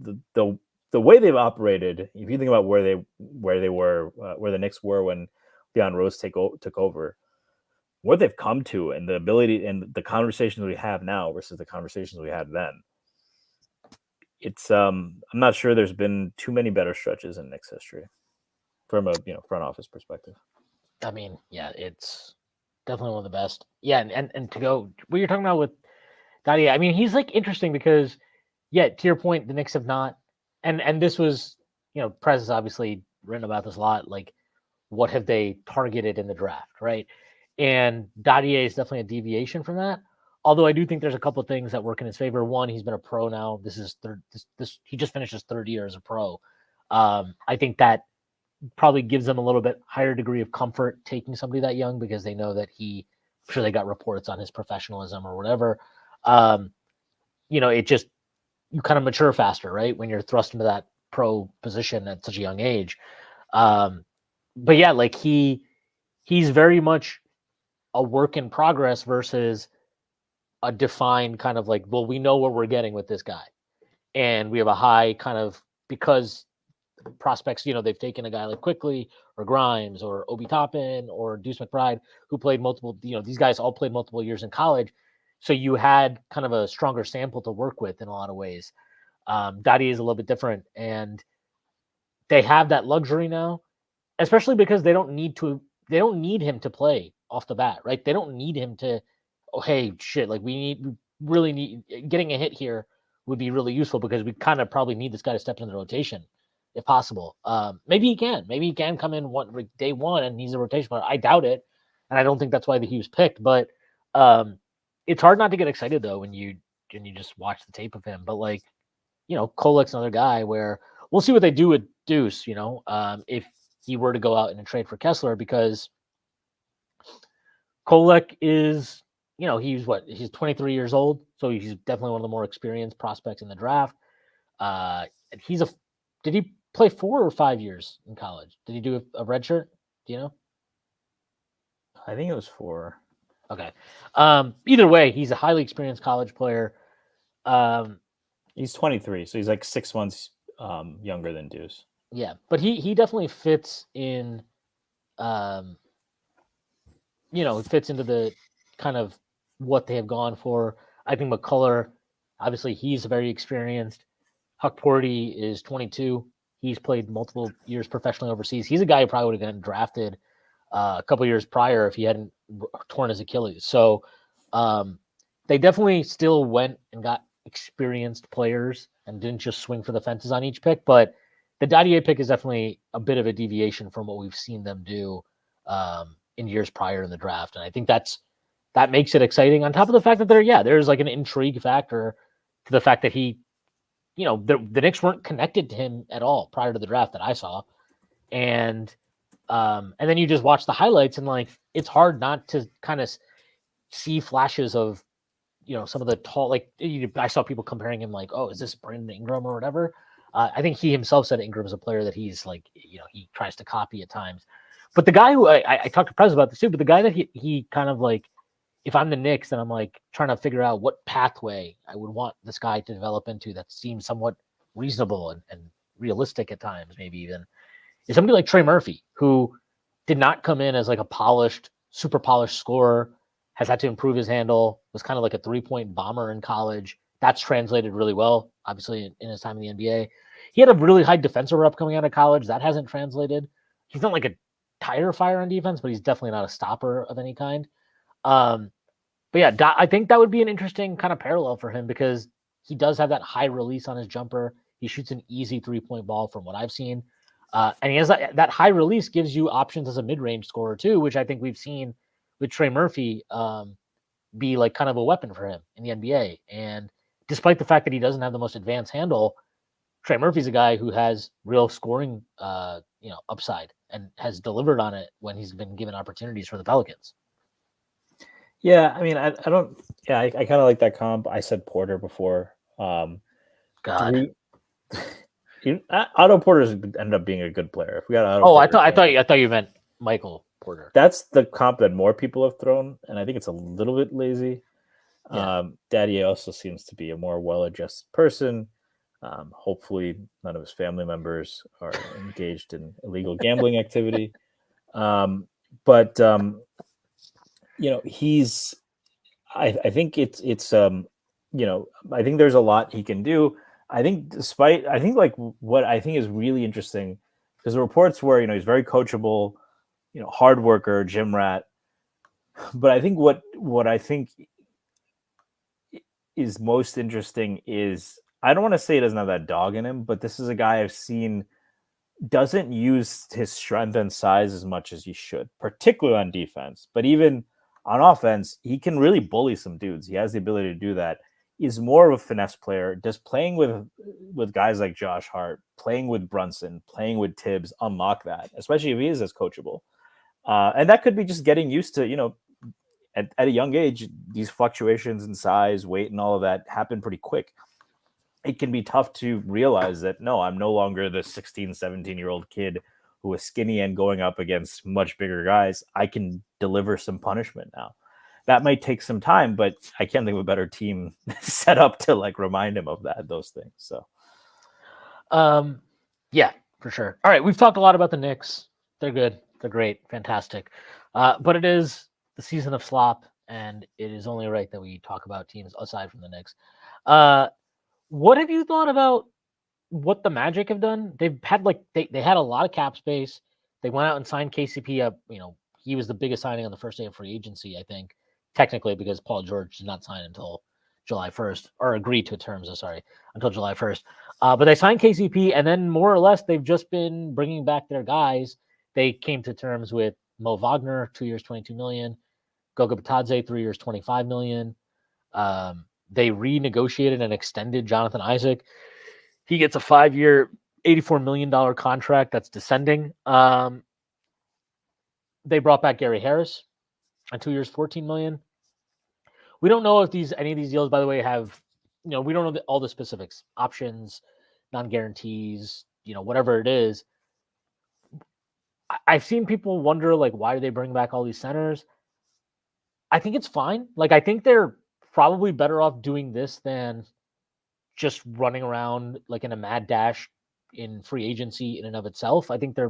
the way they've operated, if you think about where the Knicks were when Leon Rose took over, what they've come to and the ability and the conversations we have now versus the conversations we had then. It's I'm not sure there's been too many better stretches in Knicks history from a front office perspective. I mean, yeah, it's definitely one of the best. Yeah, and to go what you're talking about with Dadier, I mean, he's like interesting because to your point, the Knicks have not, and this was, Prez has obviously written about this a lot, like what have they targeted in the draft, right? And Dadier is definitely a deviation from that. Although I do think there's a couple of things that work in his favor. One, he's been a pro now. This is he just finished his third year as a pro. I think that probably gives them a little bit higher degree of comfort taking somebody that young because they know that I'm sure they got reports on his professionalism or whatever. It just, you kind of mature faster, right? When you're thrust into that pro position at such a young age. But yeah, like he's very much a work in progress versus a defined kind of like, well, we know what we're getting with this guy. And we have a high kind of, because prospects, they've taken a guy like Quickly or Grimes or Obi Toppin or Deuce McBride, who played multiple, these guys all played multiple years in college. So you had kind of a stronger sample to work with in a lot of ways. Dadier is a little bit different, and they have that luxury now, especially because they don't need him to play off the bat, right? They don't need him to, oh, hey, shit, like we really need getting a hit here would be really useful because we kind of probably need this guy to step into the rotation if possible. Maybe he can come in day one and he's a rotation player. I doubt it. And I don't think that's why he was picked, but it's hard not to get excited though when you just watch the tape of him. But like, Kolek's another guy where we'll see what they do with Deuce, if he were to go out in a trade for Kessler, because Kolek is, he's 23 years old, so he's definitely one of the more experienced prospects in the draft. Did he play 4 or 5 years in college? Did he do a red shirt? Do you know? I think it was 4. Okay. Either way, he's a highly experienced college player. He's 23, so he's like 6 months younger than Deuce. Yeah, but he definitely fits in. Fits into the kind of what they have gone for. I think McCullough, obviously, he's very experienced. Huck Porty is 22. He's played multiple years professionally overseas. He's a guy who probably would have gotten drafted a couple years prior if he hadn't torn his Achilles. So they definitely still went and got experienced players and didn't just swing for the fences on each pick. But the Dadier pick is definitely a bit of a deviation from what we've seen them do in years prior in the draft. And I think that makes it exciting, on top of the fact that there's like an intrigue factor to the fact that he, the Knicks weren't connected to him at all prior to the draft that I saw. And then you just watch the highlights and like, it's hard not to kind of see flashes of, some of the tall, like I saw people comparing him like, oh, is this Brandon Ingram or whatever? I think he himself said Ingram is a player that he's like, he tries to copy at times. But the guy who I talked to Prez about this too, but the guy that he kind of like, if I'm the Knicks and I'm like trying to figure out what pathway I would want this guy to develop into that seems somewhat reasonable and realistic at times, maybe even, is somebody like Trey Murphy, who did not come in as like a super polished scorer, has had to improve his handle, was kind of like a 3-point bomber in college. That's translated really well, obviously, in his time in the NBA. He had a really high defensive rep coming out of college. That hasn't translated. he's not like a tire fire on defense, but he's definitely not a stopper of any kind. But yeah, I think that would be an interesting kind of parallel for him because he does have that high release on his jumper. He shoots an easy 3-point ball from what I've seen. And he has that high release gives you options as a mid-range scorer too, which I think we've seen with Trey Murphy be like kind of a weapon for him in the NBA. And despite the fact that he doesn't have the most advanced handle, Trey Murphy's a guy who has real scoring, upside and has delivered on it when he's been given opportunities for the Pelicans. Yeah, I mean, I don't. Yeah, I kind of like that comp. I said Porter before. God, Otto Porter's ended up being a good player. If we got Otto, I thought you meant Michael Porter. That's the comp that more people have thrown, and I think it's a little bit lazy. Yeah. Daddy also seems to be a more well-adjusted person. Hopefully, none of his family members are engaged in illegal gambling activity. He's. I think it's I think there's a lot he can do. I think like what I think is really interesting because the reports were he's very coachable, hard worker, gym rat. But I think what I think is most interesting is I don't want to say he doesn't have that dog in him, but this is a guy I've seen doesn't use his strength and size as much as he should, particularly on defense. But even on offense, he can really bully some dudes. He has the ability to do that. He's more of a finesse player. Just playing with guys like Josh Hart, playing with Brunson, playing with Tibbs, unlock that, especially if he is as coachable. And that could be just getting used to, at a young age, these fluctuations in size, weight, and all of that happen pretty quick. It can be tough to realize that, no, I'm no longer the 16, 17-year-old kid who is skinny and going up against much bigger guys. I can deliver some punishment now. That might take some time, but I can't think of a better team set up to like remind him of those things. So, yeah, for sure. All right, we've talked a lot about the Knicks. They're good. They're great. Fantastic. But it is the season of slop, and it is only right that we talk about teams aside from the Knicks. What have you thought about what the Magic have done? They've had they had a lot of cap space. They went out and signed KCP up. He was the biggest signing on the first day of free agency, I think, technically, because Paul George did not sign until July 1st, or agree to terms, until July 1st. But they signed KCP, and then more or less they've just been bringing back their guys. They came to terms with Mo Wagner, 2 years, $22 million. Goga Bitadze, 3 years, $25 million. They renegotiated and extended Jonathan Isaac. He gets a 5-year, $84 million contract that's descending. They brought back Gary Harris on 2 years, $14 million. We don't know if any of these deals, by the way, have, we don't know all the specifics, options, non-guarantees, whatever it is. I've seen people wonder, why do they bring back all these centers? I think it's fine. I think they're probably better off doing this than just running around in a mad dash in free agency in and of itself. I think they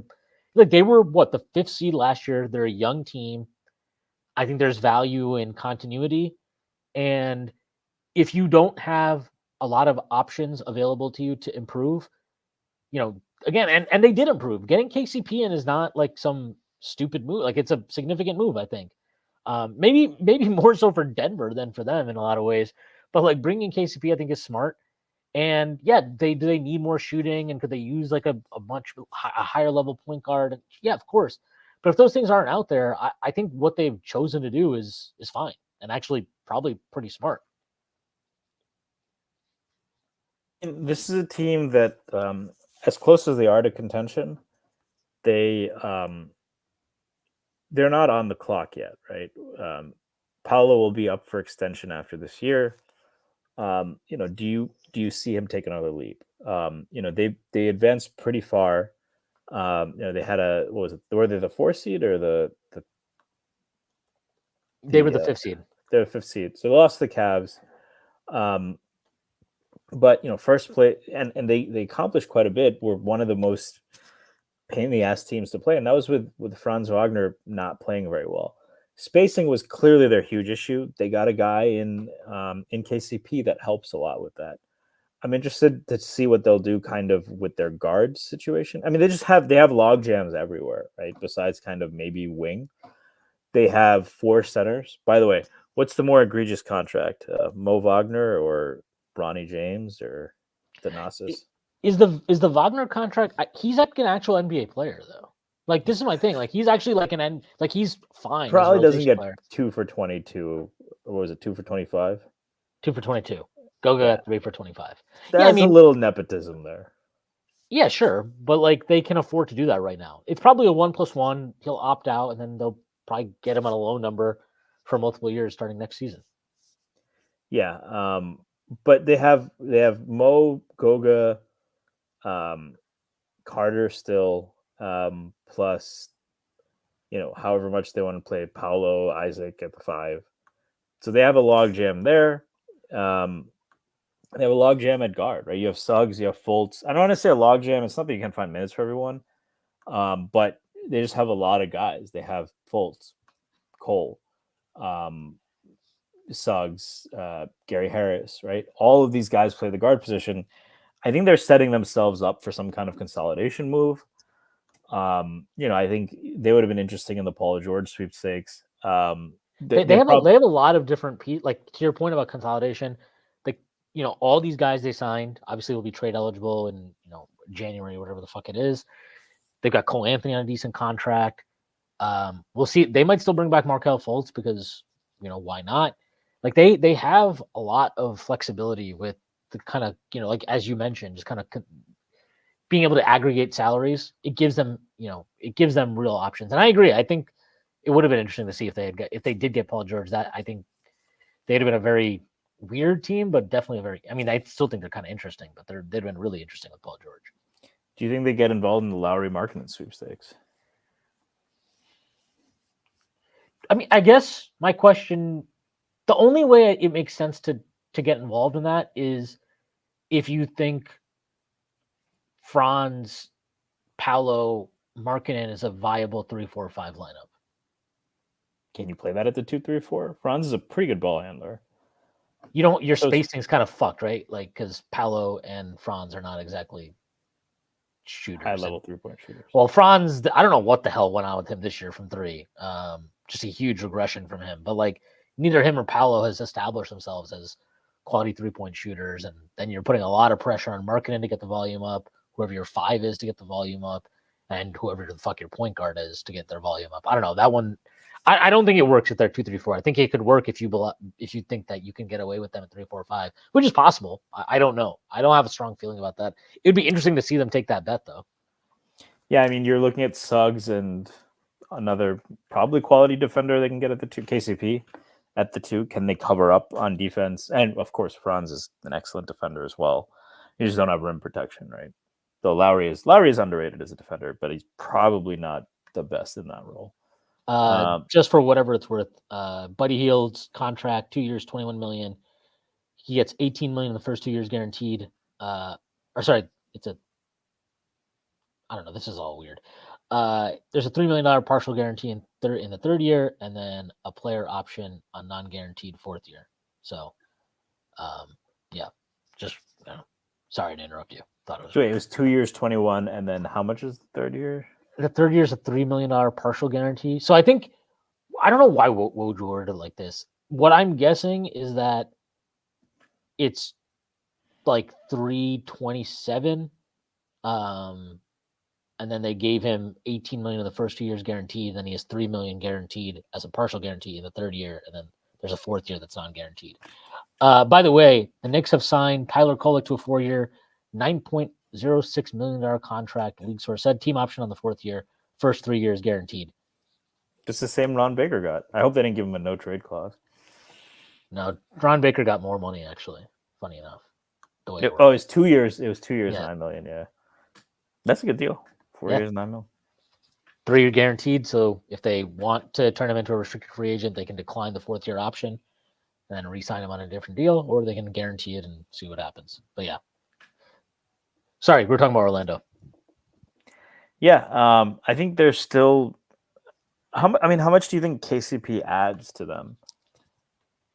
were the 5th seed last year. They're a young team. I think there's value in continuity. And if you don't have a lot of options available to you to improve, again, and they did improve. Getting KCP in is not some stupid move. It's a significant move, I think. Maybe more so for Denver than for them in a lot of ways. But bringing KCP, I think, is smart. And yeah, do they need more shooting? And could they use a higher level point guard? Yeah, of course. But if those things aren't out there, I think what they've chosen to do is fine and actually probably pretty smart. This is a team that, as close as they are to contention, they're not on the clock yet, right? Paolo will be up for extension after this year. Do you see him take another leap? They advanced pretty far. They had were they the 4th seed or they were the 5th seed. They're the 5th seed. So they lost the Cavs. But first play and they accomplished quite a bit. Were one of the most pain in the ass teams to play, and that was with Franz Wagner not playing very well. Spacing was clearly their huge issue. They got a guy in KCP that helps a lot with that. I'm interested to see what they'll do kind of with their guard situation. I mean, they have log jams everywhere, right? Besides kind of maybe wing. They have 4 centers. By the way, what's the more egregious contract? Mo Wagner or Bronny James or Thanasis? Is the Wagner contract? He's like an actual NBA player though. Like this is my thing. Like he's actually like he's fine. Probably doesn't get player. 2 for 22. Or was it 2 for 25? 2 for 22. Go 3 for 25. That's a little nepotism there. Yeah, sure, but like they can afford to do that right now. It's probably a 1+1. He'll opt out, and then they'll probably get him at a low number for multiple years starting next season. Yeah, but they have Mo, Goga, Carter still, plus however much they want to play Paolo, Isaac at the 5. So they have a log jam there. They have a log jam at guard, right? You have Suggs, you have Fultz. I don't want to say a log jam. It's not that you can find minutes for everyone, but they just have a lot of guys. They have Fultz, Cole, Suggs, Gary Harris, right? All of these guys play the guard position. I think they're setting themselves up for some kind of consolidation move. I think they would have been interesting in the Paul George sweepstakes. They have a lot of different like to your point about consolidation. All these guys they signed obviously will be trade eligible in January, whatever the fuck it is. They've got Cole Anthony on a decent contract. We'll see. They might still bring back Markelle Fultz because why not? Like they have a lot of flexibility with the kind of like as you mentioned, just kind of being able to aggregate salaries. It gives them real options. And I agree. I think it would have been interesting to see if they did get Paul George. That I think they'd have been a very weird team, but definitely a very. I mean, I still think they're kind of interesting, but they've been really interesting with Paul George. Do you think they get involved in the Lowry Markkanen sweepstakes? I mean, I guess my question, the only way it makes sense to get involved in that is if you think Franz, Paolo, Markkanen is a viable 3-4-5 lineup. Can you play that at the 2-3-4? Franz is a pretty good ball handler. Your spacing's kind of fucked, right? Like because Paolo and Franz are not exactly shooters. High level 3-point shooters. Well, Franz, I don't know what the hell went on with him this year from 3. Just a huge regression from him. But like neither him or Paolo has established themselves as quality 3-point shooters, and then you're putting a lot of pressure on Markkanen to get the volume up, whoever your 5 is to get the volume up, and whoever the fuck your point guard is to get their volume up. I don't know. That one, I don't think it works at their 2-3-4. I think it could work if you think that you can get away with them at 3-4-5, which is possible. I don't know. I don't have a strong feeling about that. It'd be interesting to see them take that bet, though. Yeah, I mean, you're looking at Suggs and another probably quality defender they can get at the 2, KCP at the 2. Can they cover up on defense? And of course, Franz is an excellent defender as well. You just don't have rim protection, right? Though Lowry is underrated as a defender, but he's probably not the best in that role. Just for whatever it's worth, Buddy Hield's contract, 2 years, $21 million. He gets $18 million in the first 2 years guaranteed. I don't know. This is all weird. There's a $3 million partial guarantee in the third year, and then a player option on non-guaranteed 4th year. So, yeah, just sorry to interrupt you. Thought it was. Wait, it was 2 years, 21, and then how much is the third year? The third year is a $3 million partial guarantee. So I think I don't know why Woj worded it like this. What I'm guessing is that it's like 327. And then they gave him $18 million in the first 2 years guaranteed. Then he has $3 million guaranteed as a partial guarantee in the third year, and then there's a 4th year that's non-guaranteed. By the way, the Knicks have signed Tyler Kolek to a 4-year, $9.06 million contract. League source said team option on the 4th year. First 3 years guaranteed. Just the same Ron Baker got. I hope they didn't give him a no trade clause. No, Ron Baker got more money actually. Funny enough. It was 2 years. It was 2 years, Yeah. $9 million. Yeah, that's a good deal. 4 years, $9 million. 3-year guaranteed. So if they want to turn him into a restricted free agent, they can decline the 4th year option and then re-sign him on a different deal, or they can guarantee it and see what happens. But yeah. Sorry, we're talking about Orlando. Yeah, I think there's still. How much do you think KCP adds to them?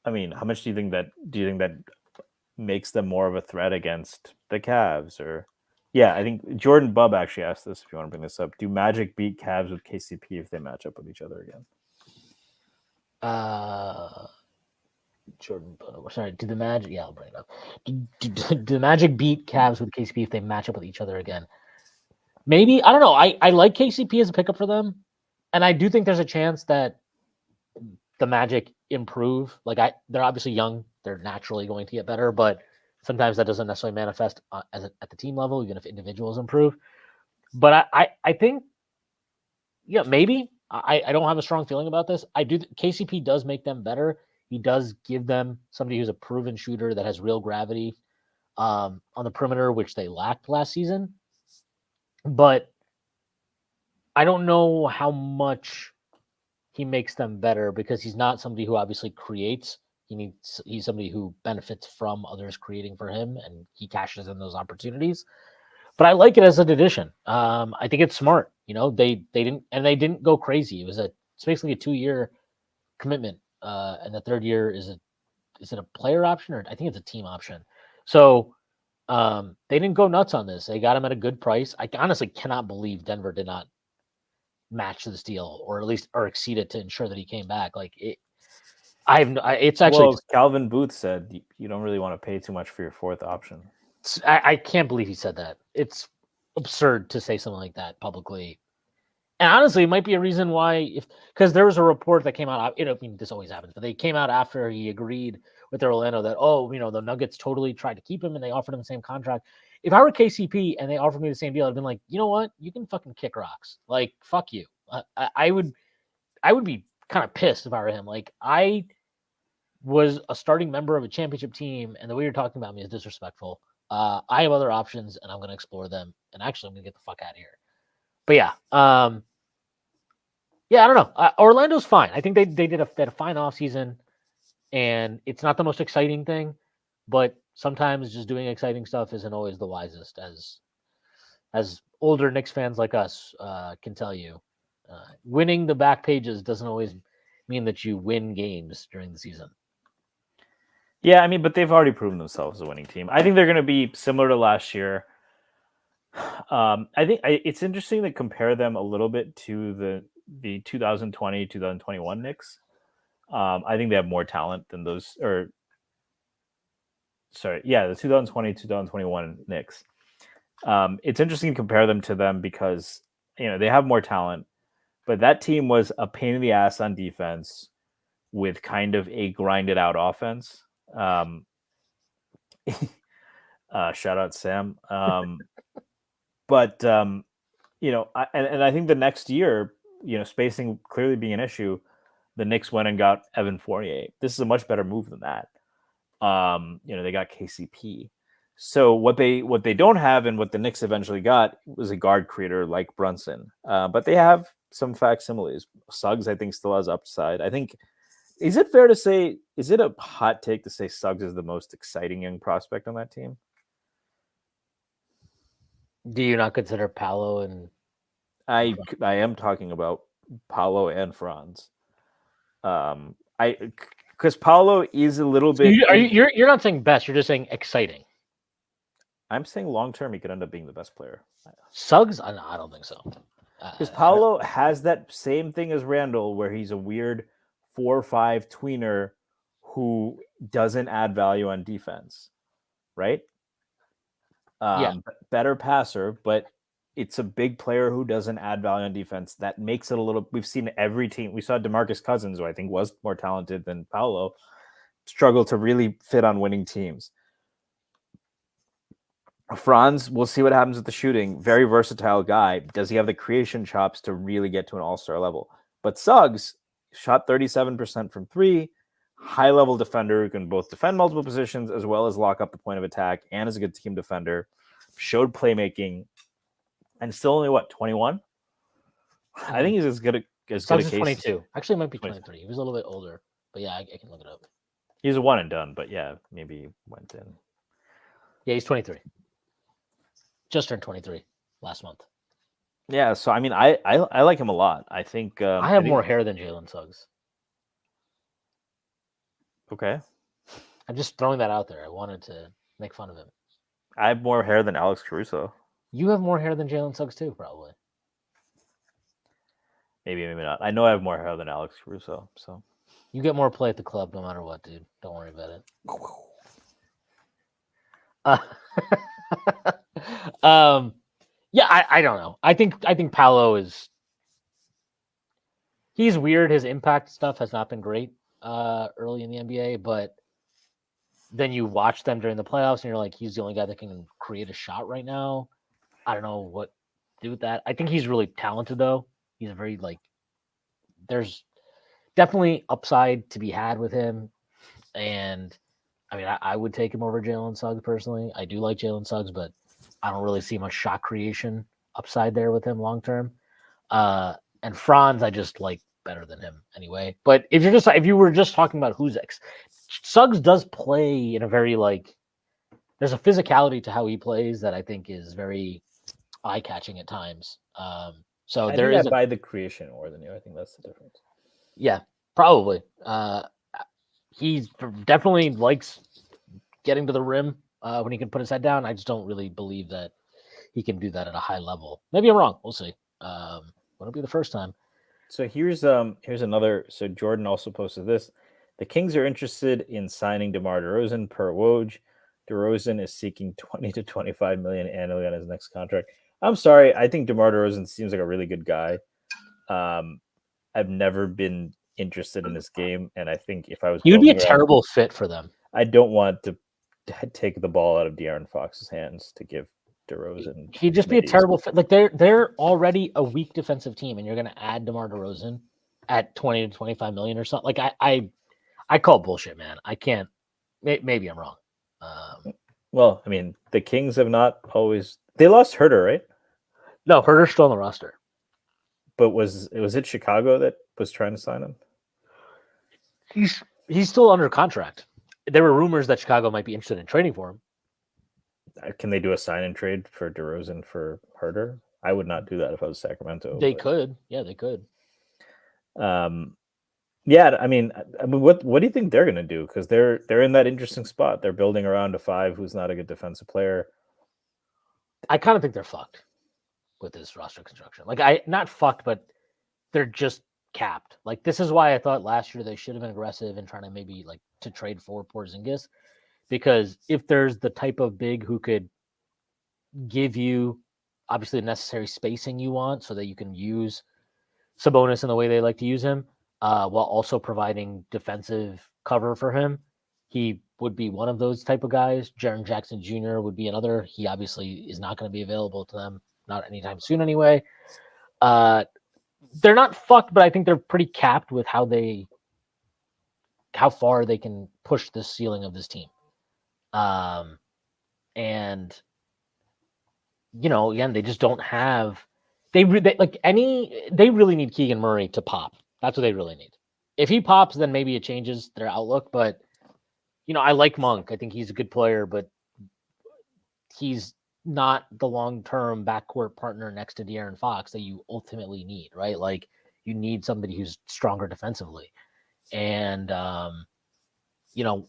I mean, how much do you think that makes them more of a threat against the Cavs? Or I think Jordan Bubb actually asked this. If you want to bring this up, do Magic beat Cavs with KCP if they match up with each other again? Jordan, sorry, did the Magic? Yeah, I'll bring it up. Do the Magic beat Cavs with KCP if they match up with each other again? Maybe. I don't know. I like KCP as a pickup for them, and I do think there's a chance that the Magic improve. Like they're obviously young; they're naturally going to get better, but sometimes that doesn't necessarily manifest at the team level, even if individuals improve. But I think, maybe. I don't have a strong feeling about this. I do. KCP does make them better. He does give them somebody who's a proven shooter that has real gravity on the perimeter, which they lacked last season. But I don't know how much he makes them better because he's not somebody who obviously creates. He's somebody who benefits from others creating for him, and he cashes in those opportunities. But I like it as an addition. I think it's smart. They didn't go crazy. It's basically a 2-year commitment, and the third year is it a player option, or I think it's a team option. So they didn't go nuts on this. They got him at a good price. I honestly cannot believe Denver did not match this deal, or at least exceed it to ensure that he came back. Like it, it's actually Calvin Booth said you don't really want to pay too much for your fourth option. I can't believe he said that. It's absurd to say something like that publicly. And honestly, it might be a reason why, because there was a report that came out. I mean, this always happens, but they came out after he agreed with Orlando that the Nuggets totally tried to keep him and they offered him the same contract. If I were KCP and they offered me the same deal, I'd been like, you know what, you can fucking kick rocks. Like, fuck you. I would be kind of pissed if I were him. Like, I was a starting member of a championship team, and the way you're talking about me is disrespectful. I have other options, and I'm going to explore them. And actually, I'm going to get the fuck out of here. But yeah, I don't know. Orlando's fine. I think they did a fine offseason, and it's not the most exciting thing, but sometimes just doing exciting stuff isn't always the wisest, as older Knicks fans like us can tell you. Winning the back pages doesn't always mean that you win games during the season. Yeah, I mean, but they've already proven themselves as a winning team. I think they're going to be similar to last year. I think it's interesting to compare them a little bit to the 2020-2021 Knicks. I think they have more talent than those, the 2020-2021 Knicks. It's interesting to compare them to them because they have more talent, but that team was a pain in the ass on defense with kind of a grinded out offense. Shout out Sam. But and I think the next year, spacing clearly being an issue, the Knicks went and got Evan Fournier. This is a much better move than that. They got KCP. So what they don't have, and what the Knicks eventually got, was a guard creator like Brunson. But they have some facsimiles. Suggs, I think, still has upside. I think. Is it fair to say? Is it a hot take to say Suggs is the most exciting young prospect on that team? Do you not consider Paolo and? I am talking about Paolo and Franz. Because Paolo is a little bit. You're not saying best. You're just saying exciting. I'm saying long term, he could end up being the best player. Suggs, I don't think so. Because Paolo has that same thing as Randall, where he's a weird 4-5 tweener who doesn't add value on defense, right? Better passer, but it's a big player who doesn't add value on defense. That makes it a little. We've seen every team. We saw DeMarcus Cousins, who I think was more talented than Paolo, struggle to really fit on winning teams. Franz, we'll see what happens with the shooting. Very versatile guy. Does he have the creation chops to really get to an all-star level? But Suggs shot 37% from three. High-level defender who can both defend multiple positions as well as lock up the point of attack, and is a good team defender. Showed playmaking, and still only 21. I think he's as good as Suggs is 22. Actually, it might be 23. He was a little bit older, but yeah, I can look it up. He's a one and done, but yeah, maybe he went in. Yeah, he's 23. Just turned 23 last month. Yeah, so I mean, I like him a lot. I think I have more hair than Jalen Suggs. Okay. I'm just throwing that out there. I wanted to make fun of him. I have more hair than Alex Caruso. You have more hair than Jalen Suggs too, probably. Maybe not. I know I have more hair than Alex Caruso. So you get more play at the club, no matter what, dude. Don't worry about it. Yeah, I don't know. I think Paolo is. He's weird. His impact stuff has not been great early in the NBA, but then you watch them during the playoffs, and you're like, he's the only guy that can create a shot right now. I don't know what to do with that. I think he's really talented, though. He's a very there's definitely upside to be had with him, and I mean, I would take him over Jalen Suggs personally. I do like Jalen Suggs, but I don't really see much shot creation upside there with him long term. And Franz, I just like better than him anyway. But if you were just talking about who's Suggs does play in a very there's a physicality to how he plays that I think is very eye catching at times. So I there think is I buy the creation more than you. I think that's the difference. Yeah, probably. He definitely likes getting to the rim when he can put his head down. I just don't really believe that he can do that at a high level. Maybe I'm wrong. We'll see. Won't be the first time. So here's another. So Jordan also posted this. The Kings are interested in signing DeMar DeRozan per Woj. DeRozan is seeking 20 to 25 million annually on his next contract. I'm sorry. I think DeMar DeRozan seems like a really good guy. I've never been interested in this game, and I think if I was, you'd be a terrible fit for them. I don't want to take the ball out of De'Aaron Fox's hands to give DeRozan. He'd just be a terrible fit. Like they're already a weak defensive team, and you're going to add DeMar DeRozan at 20 to 25 million or something. Like I call bullshit, man. I can't. Maybe I'm wrong. Well, I mean, the Kings have not always. They lost Herter, right? No, Herter's still on the roster. But was it Chicago that was trying to sign him? He's still under contract. There were rumors that Chicago might be interested in trading for him. Can they do a sign and trade for DeRozan for Herter? I would not do that if I was Sacramento. They could. Yeah, they could. Yeah, I mean, what do you think they're going to do? Because they're in that interesting spot. They're building around a five who's not a good defensive player. I kind of think they're fucked with this roster construction. Not fucked, but they're just capped. Like, this is why I thought last year they should have been aggressive and trying to maybe to trade for Porzingis, because if there's the type of big who could give you obviously the necessary spacing you want so that you can use Sabonis in the way they like to use him, while also providing defensive cover for him, he would be one of those type of guys. Jaren Jackson Jr. would be another. He obviously is not going to be available to them, not anytime soon anyway. They're not fucked, but I think they're pretty capped with how far they can push the ceiling of this team. And again, they just don't have. They really need Keegan Murray to pop. That's what they really need. If he pops, then maybe it changes their outlook. But I like Monk. I think he's a good player, but he's not the long-term backcourt partner next to De'Aaron Fox that you ultimately need, right? Like, you need somebody who's stronger defensively. And,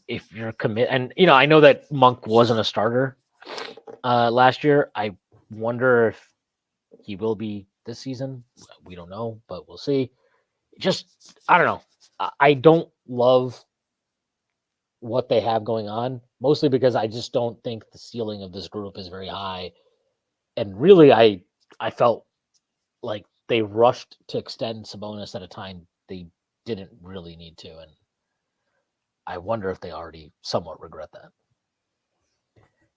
if you're and, I know that Monk wasn't a starter last year. I wonder if he will be this season. We don't know, but we'll see. I don't know. I don't love what they have going on, mostly because I just don't think the ceiling of this group is very high. And really, I felt like they rushed to extend Sabonis at a time they didn't really need to. And I wonder if they already somewhat regret that.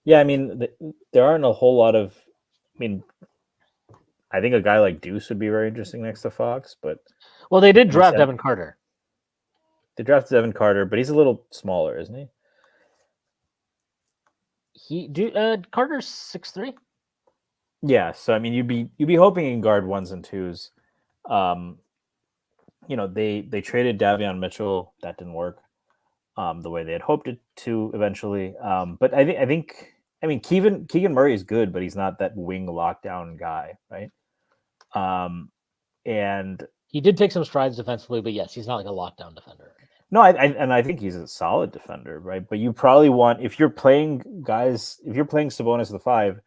Yeah, I mean, there aren't a whole lot of. I mean, I think a guy like Deuce would be very interesting next to Fox, but they did draft Evan Carter. They drafted Evan Carter, but he's a little smaller, isn't he? Carter's 6'3". Yeah, so I mean, you'd be hoping he can guard ones and twos. They traded Davion Mitchell. That didn't work the way they had hoped it to eventually. But I think Keegan Murray is good, but he's not that wing lockdown guy, right? And he did take some strides defensively, but yes, he's not like a lockdown defender. No, I think he's a solid defender, right? But you probably want if you're playing Sabonis at the 5,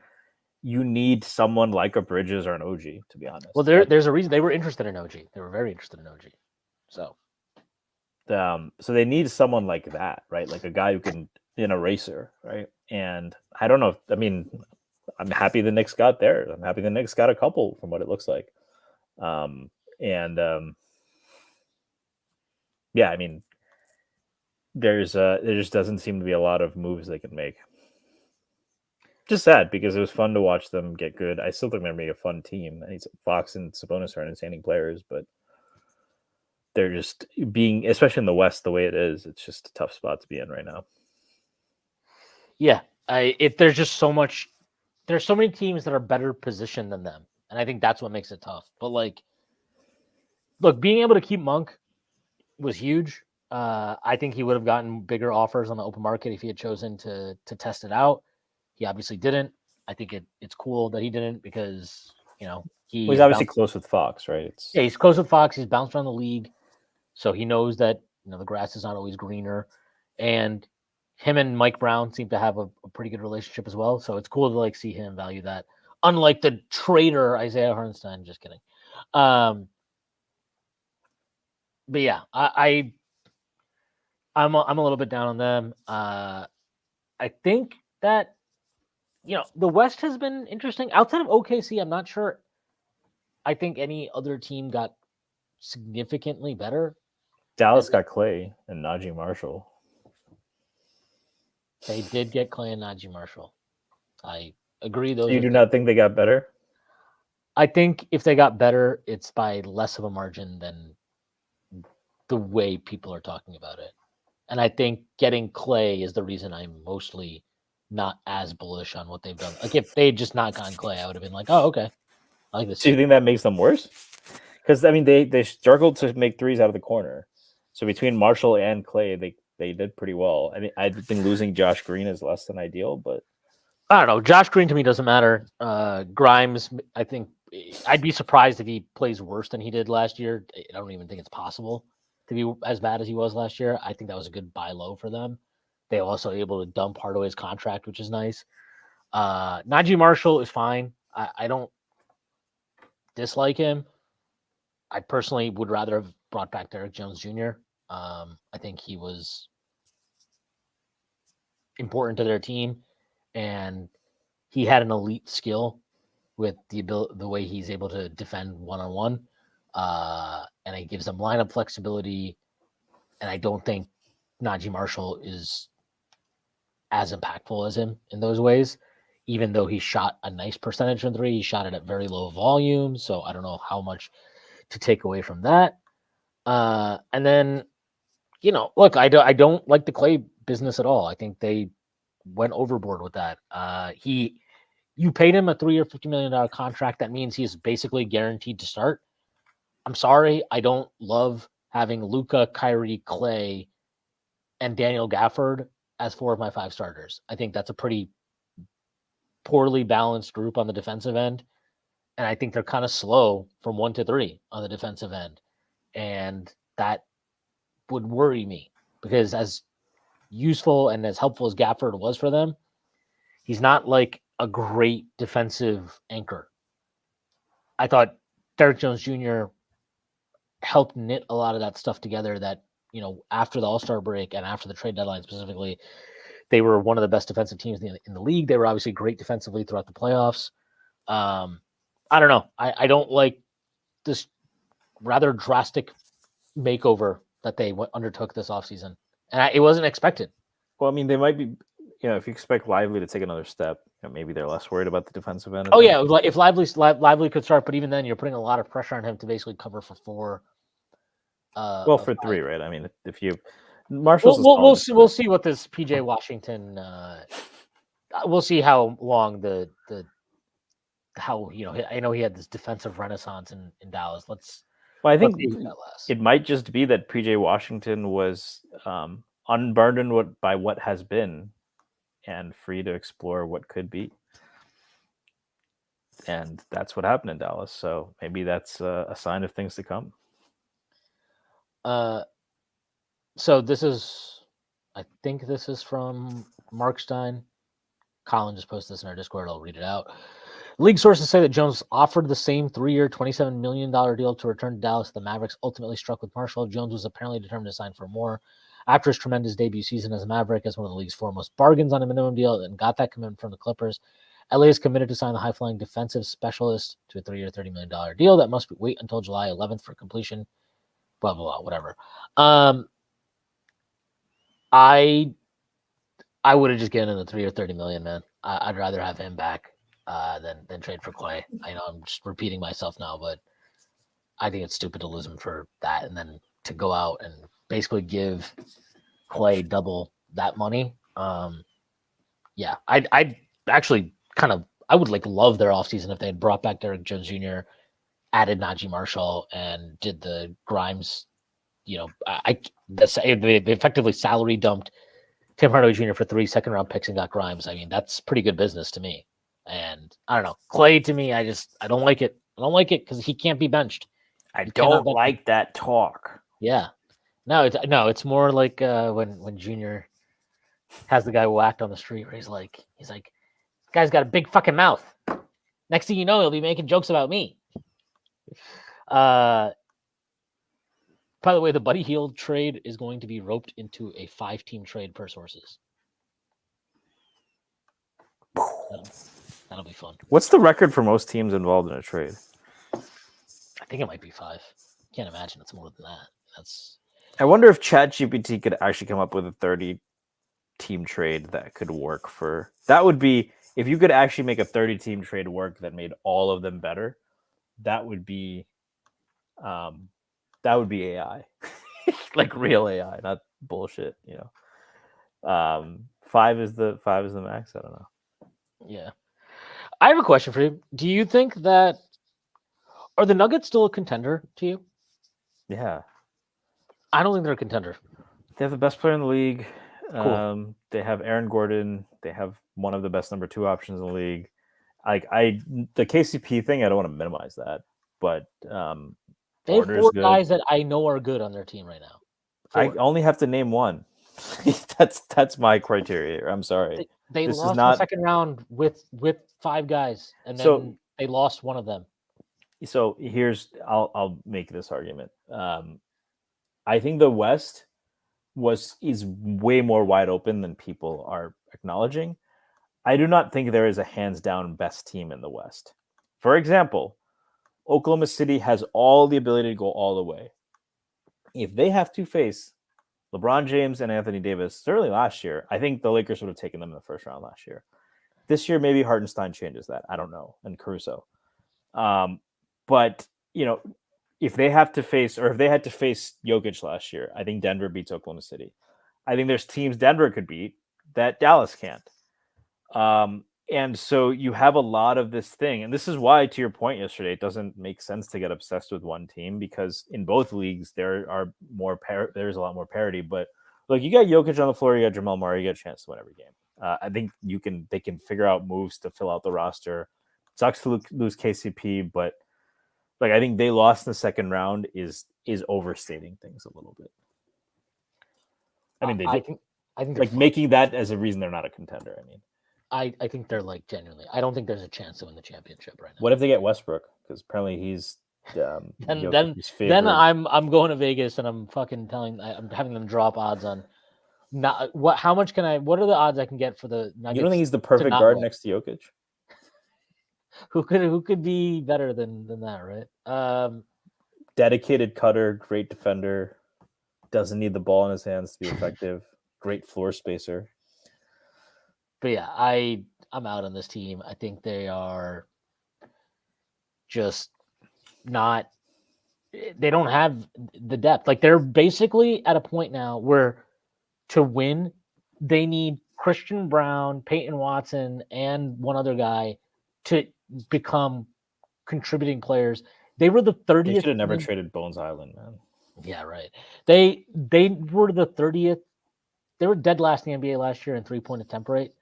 you need someone like a Bridges or an OG, to be honest. Well, there's a reason they were interested in OG. They were very interested in OG. So they need someone like that, right? Like a guy who can an eraser, right? And I don't know. I mean, I'm happy the Knicks got there. I'm happy the Knicks got a couple from what it looks like. Yeah, I mean, there just doesn't seem to be a lot of moves they can make. Just sad because it was fun to watch them get good. I still think they're going to be a fun team. Fox and Sabonis are outstanding players, but they're just being, especially in the West, the way it is. It's just a tough spot to be in right now. Yeah, there's just so much. There's so many teams that are better positioned than them, and I think that's what makes it tough. But like, look, being able to keep Monk was huge. I think he would have gotten bigger offers on the open market if he had chosen to test it out. He obviously didn't. I think it's cool that he didn't because he's obviously close with Fox, right? He's close with Fox. He's bounced around the league, so he knows that the grass is not always greener. And him and Mike Brown seem to have a pretty good relationship as well. So it's cool to like see him value that. Unlike the traitor Isaiah Hartenstein, just kidding. But yeah, I'm a little bit down on them. I think that the West has been interesting. Outside of OKC, I'm not sure. I think any other team got significantly better. Dallas got Clay and Najee Marshall. They did get Clay and Najee Marshall. I agree. So you do not think they got better? I think if they got better, it's by less of a margin than the way people are talking about it. And I think getting Clay is the reason I'm mostly not as bullish on what they've done. Like if they had just not gotten Clay, I would have been like, oh, okay. I like this. Do you think that makes them worse? Because I mean, they struggled to make threes out of the corner. So between Marshall and Clay, they did pretty well. I mean, I think losing Josh Green is less than ideal, but I don't know. Josh Green to me doesn't matter. Grimes, I think I'd be surprised if he plays worse than he did last year. I don't even think it's possible to be as bad as he was last year. I think that was a good buy low for them. They were also able to dump Hardaway's contract, which is nice. Najee Marshall is fine. I don't dislike him. I personally would rather have brought back Derrick Jones Jr. I think he was important to their team, and he had an elite skill with the way he's able to defend one-on-one, and it gives them lineup flexibility. And I don't think Najee Marshall is as impactful as him in those ways, even though he shot a nice percentage from three. He shot it at very low volume, so I don't know how much to take away from that. And then, look, I don't like the Clay business at all. I think they went overboard with that. You paid him a 3-year, $50 million contract. That means he's basically guaranteed to start. I'm sorry. I don't love having Luka, Kyrie, Clay, and Daniel Gafford as 4 of my 5 starters. I think that's a pretty poorly balanced group on the defensive end. And I think they're kind of slow from 1 to 3 on the defensive end. And that would worry me because as useful and as helpful as Gafford was for them, he's not like a great defensive anchor. I thought Derrick Jones Jr. helped knit a lot of that stuff together that, after the All-Star break and after the trade deadline specifically, they were one of the best defensive teams in the league. They were obviously great defensively throughout the playoffs. I don't know. I don't like this rather drastic makeover that they undertook this offseason. And it wasn't expected. Well, I mean, they might be, if you expect Lively to take another step, maybe they're less worried about the defensive end. Oh, yeah. If Lively could start, but even then, you're putting a lot of pressure on him to basically cover for 4. For 3, right? I mean, if you Marshall's, we'll see what this PJ Washington. We'll see how long I know he had this defensive renaissance in Dallas. I think it might just be that PJ Washington was unburdened by what has been and free to explore what could be. And that's what happened in Dallas. So maybe that's a sign of things to come. So I think this is from Mark Stein. Colin just posted this in our Discord. I'll read it out. League sources say that Jones offered the same 3-year, $27 million deal to return to Dallas. The Mavericks ultimately struck with Marshall. Jones was apparently determined to sign for more. After his tremendous debut season as a Maverick, as one of the league's foremost bargains on a minimum deal, and got that commitment from the Clippers, LA is committed to sign the high-flying defensive specialist to a 3-year, $30 million deal that must wait until July 11th for completion. Blah, blah, blah, whatever. I would have just given him the 3 or 30 million, man. I'd rather have him back than trade for Clay. I know I'm just repeating myself now, but I think it's stupid to lose him for that and then to go out and basically give Clay double that money. Yeah, I'd actually I would love their offseason if they had brought back Derrick Jones Jr., added Najee Marshall, and did the Grimes. They effectively salary dumped Tim Hardaway Jr. for 3 second-round picks and got Grimes. I mean, that's pretty good business to me. And I don't know. Clay, to me, I don't like it. I don't like it because he can't be benched. I don't like that talk. Yeah. No, it's more like when Junior has the guy whacked on the street where he's like, guy's got a big fucking mouth. Next thing you know, he'll be making jokes about me. By the way, the Buddy Hield trade is going to be roped into a 5-team trade per sources. That'll be fun. What's the record for most teams involved in a trade? I think it might be 5. Can't imagine it's more than that. I wonder if ChatGPT could actually come up with a 30-team trade that could work for. That would be if you could actually make a 30-team trade work that made all of them better. That would be AI, like real AI, not bullshit. 5 is the max. I don't know. Yeah. I have a question for you. Do you think that are the Nuggets still a contender to you? Yeah. I don't think they're a contender. They have the best player in the league. Cool. They have Aaron Gordon. They have one of the best number 2 options in the league. The KCP thing, I don't want to minimize that, but they have 4 guys that I know are good on their team right now. 4. I only have to name one. that's my criteria. I'm sorry. They lost the second round with 5 guys, and then they lost one of them. So I'll make this argument. I think the West is way more wide open than people are acknowledging. I do not think there is a hands down best team in the West. For example, Oklahoma City has all the ability to go all the way. If they have to face LeBron James and Anthony Davis, certainly last year, I think the Lakers would have taken them in the first round last year. This year, maybe Hartenstein changes that. I don't know. And Caruso. But, if they had to face Jokic last year, I think Denver beats Oklahoma City. I think there's teams Denver could beat that Dallas can't. And so you have a lot of this thing. And this is why, to your point yesterday, it doesn't make sense to get obsessed with one team, because in both leagues, there's a lot more parity. But look, you got Jokic on the floor, you got Jamal Murray, you got a chance to win every game. I think they can figure out moves to fill out the roster. It sucks to lose KCP, but I think they lost in the second round is overstating things a little bit. I mean, I think making that as a reason they're not a contender. I mean, I think they're genuinely. I don't think there's a chance to win the championship right now. What if they get Westbrook? Because apparently he's then I'm going to Vegas and I'm having them drop odds on. How much can I? What are the odds I can get for the Nuggets? You don't think he's the perfect guard next to Jokic? Who could be better than that, right? Dedicated cutter, great defender, doesn't need the ball in his hands to be effective, great floor spacer. But yeah, I'm out on this team. I think they are just not. They don't have the depth. They're basically at a point now where to win, they need Christian Brown, Peyton Watson, and one other guy to become contributing players. They were the 30th. They should have never traded Bones Island, man. Yeah, right. They were the 30th. They were dead last in the NBA last year in 3-point attempt rate.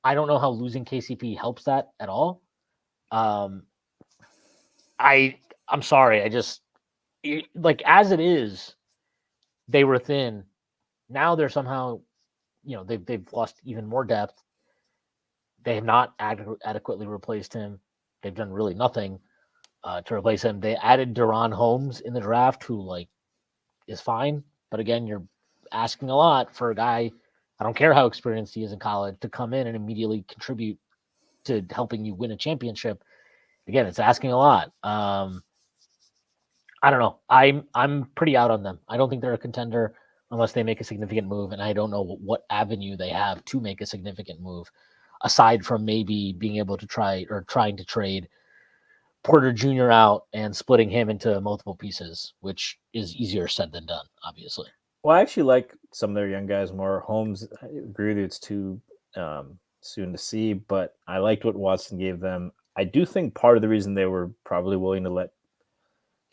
I don't know how losing KCP helps that at all. I'm sorry. I just as it is, they were thin. Now they're somehow, they've lost even more depth. They have not adequately replaced him. They've done really nothing to replace him. They added Duran Holmes in the draft, who is fine, but again, you're asking a lot for a guy. I don't care how experienced he is in college to come in and immediately contribute to helping you win a championship. Again, it's asking a lot. I don't know. I'm pretty out on them. I don't think they're a contender unless they make a significant move, and I don't know what avenue they have to make a significant move, aside from maybe being able to trying to trade Porter Jr. out and splitting him into multiple pieces, which is easier said than done, obviously. Well, I actually like some of their young guys more. Holmes, I agree with you, it's too soon to see, but I liked what Watson gave them. I do think part of the reason they were probably willing to let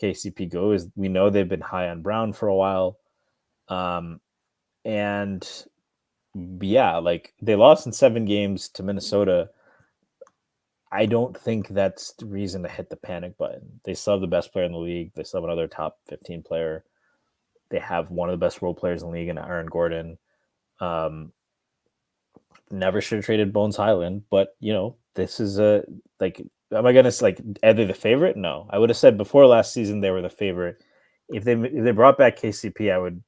KCP go is we know they've been high on Brown for a while. And yeah, they lost in 7 games to Minnesota. I don't think that's the reason to hit the panic button. They still have the best player in the league. They still have another top 15 player. They have one of the best role players in the league in Aaron Gordon. Never should have traded Bones Highland, but this is am I gonna are they the favorite? No, I would have said before last season they were the favorite. If they brought back KCP, I would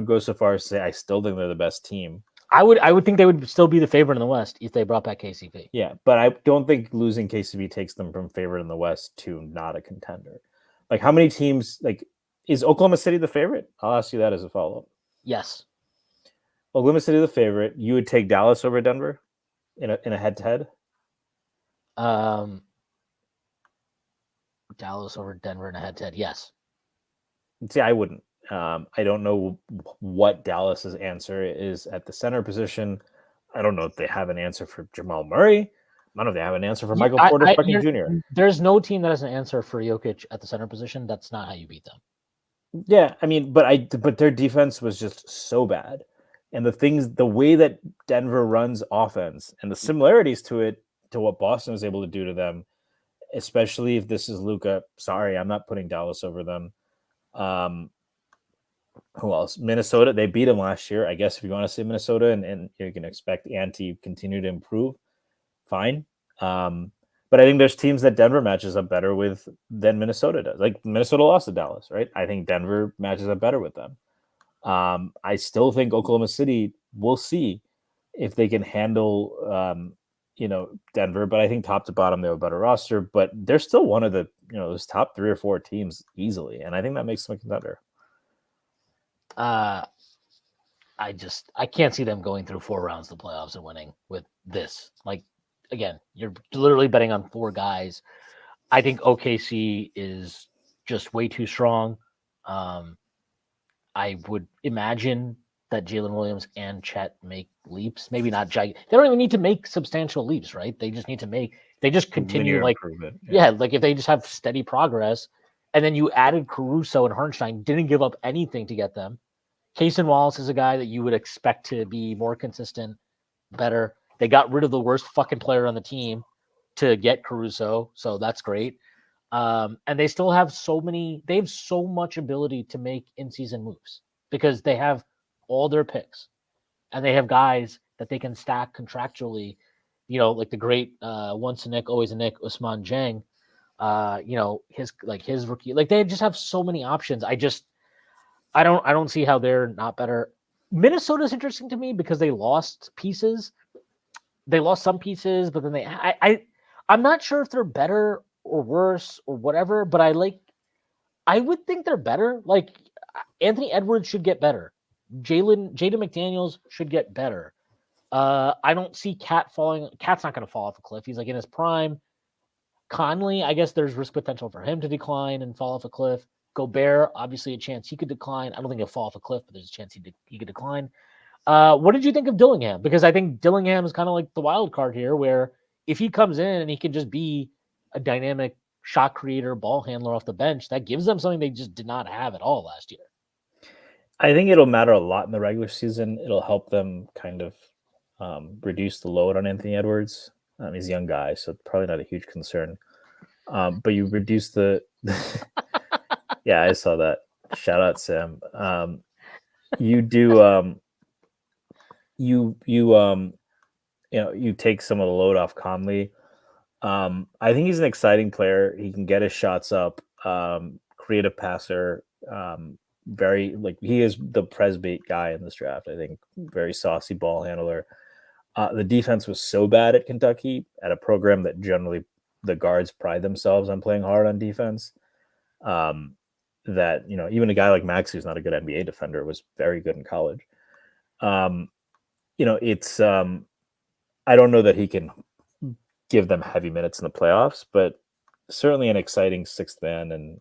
go so far as to say I still think they're the best team. I would think they would still be the favorite in the West if they brought back KCP. Yeah, but I don't think losing KCP takes them from favorite in the West to not a contender. How many teams is Oklahoma City the favorite? I'll ask you that as a follow-up. Yes. Oklahoma City the favorite. You would take Dallas over Denver in a head-to-head? Dallas over Denver in a head-to-head, yes. See, I wouldn't. I don't know what Dallas's answer is at the center position. I don't know if they have an answer for Jamal Murray. I don't know if they have an answer for Michael Porter Jr. There's no team that has an answer for Jokic at the center position. That's not how you beat them. Yeah, I mean, but their defense was just so bad. And the way that Denver runs offense and the similarities to what Boston was able to do to them, especially if this is Luka. Sorry, I'm not putting Dallas over them. Who else? Minnesota. They beat them last year. I guess if you want to say Minnesota and you can expect Ante continue to improve, fine. But I think there's teams that Denver matches up better with than Minnesota does. Minnesota lost to Dallas, right? I think Denver matches up better with them. I still think Oklahoma City, we'll see if they can handle, Denver. But I think top to bottom, they have a better roster. But they're still one of the, those top 3 or 4 teams easily. And I think that makes them a contender. I can't see them going through 4 rounds of the playoffs and winning with this. Again, you're literally betting on 4 guys. I think OKC is just way too strong. I would imagine that Jalen Williams and Chet make leaps. Maybe not giant. They don't even need to make substantial leaps, right? They just need to continue improvement. If they just have steady progress. And then you added Caruso and Hartenstein, didn't give up anything to get them. Cason Wallace is a guy that you would expect to be more consistent, better. They got rid of the worst fucking player on the team to get Caruso, so that's great. And they still have they have so much ability to make in-season moves because they have all their picks and they have guys that they can stack contractually, like the great once a Nick, always a Nick, Usman Jang, his rookie, they just have so many options. I don't see how they're not better. Minnesota's interesting to me because they lost pieces. They lost some pieces, but then I'm not sure if they're better or worse or whatever, but I would think they're better. Anthony Edwards should get better. Jaden McDaniels should get better. I don't see Cat falling. Cat's not going to fall off a cliff. He's in his prime. Conley, I guess there's risk potential for him to decline and fall off a cliff. Gobert, obviously a chance he could decline. I don't think he'll fall off a cliff, but there's a chance he could decline. What did you think of Dillingham? Because I think Dillingham is kind of like the wild card here, where if he comes in and he can just be a dynamic shot creator, ball handler off the bench, that gives them something they just did not have at all last year. I think it'll matter a lot in the regular season. It'll help them kind of reduce the load on Anthony Edwards. He's a young guy, so probably not a huge concern. But you reduce the... Yeah, I saw that. Shout out, Sam. you do you take some of the load off Conley. I think he's an exciting player. He can get his shots up, creative passer, very like he is the Presbate guy in this draft. I think very saucy ball handler. The defense was so bad at Kentucky, at a program that generally the guards pride themselves on playing hard on defense. That even a guy like Max, who's not a good NBA defender, was very good in college. It's I don't know that he can give them heavy minutes in the playoffs, but certainly an exciting sixth man. And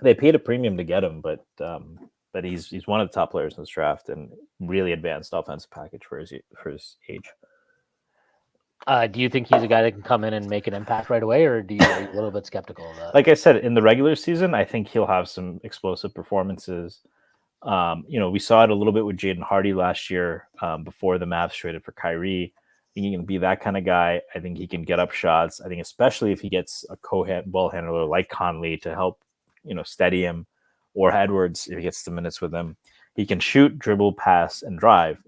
they paid a premium to get him, but he's one of the top players in this draft and really advanced offensive package for his age. Do you think he's a guy that can come in and make an impact right away, or are you a little bit skeptical of that? Like I said, in the regular season, I think he'll have some explosive performances. We saw it a little bit with Jaden Hardy last year before the Mavs traded for Kyrie. I think he can be that kind of guy. I think he can get up shots. I think especially if he gets a ball handler like Conley to help, steady him, or Edwards if he gets the minutes with him. He can shoot, dribble, pass, and drive.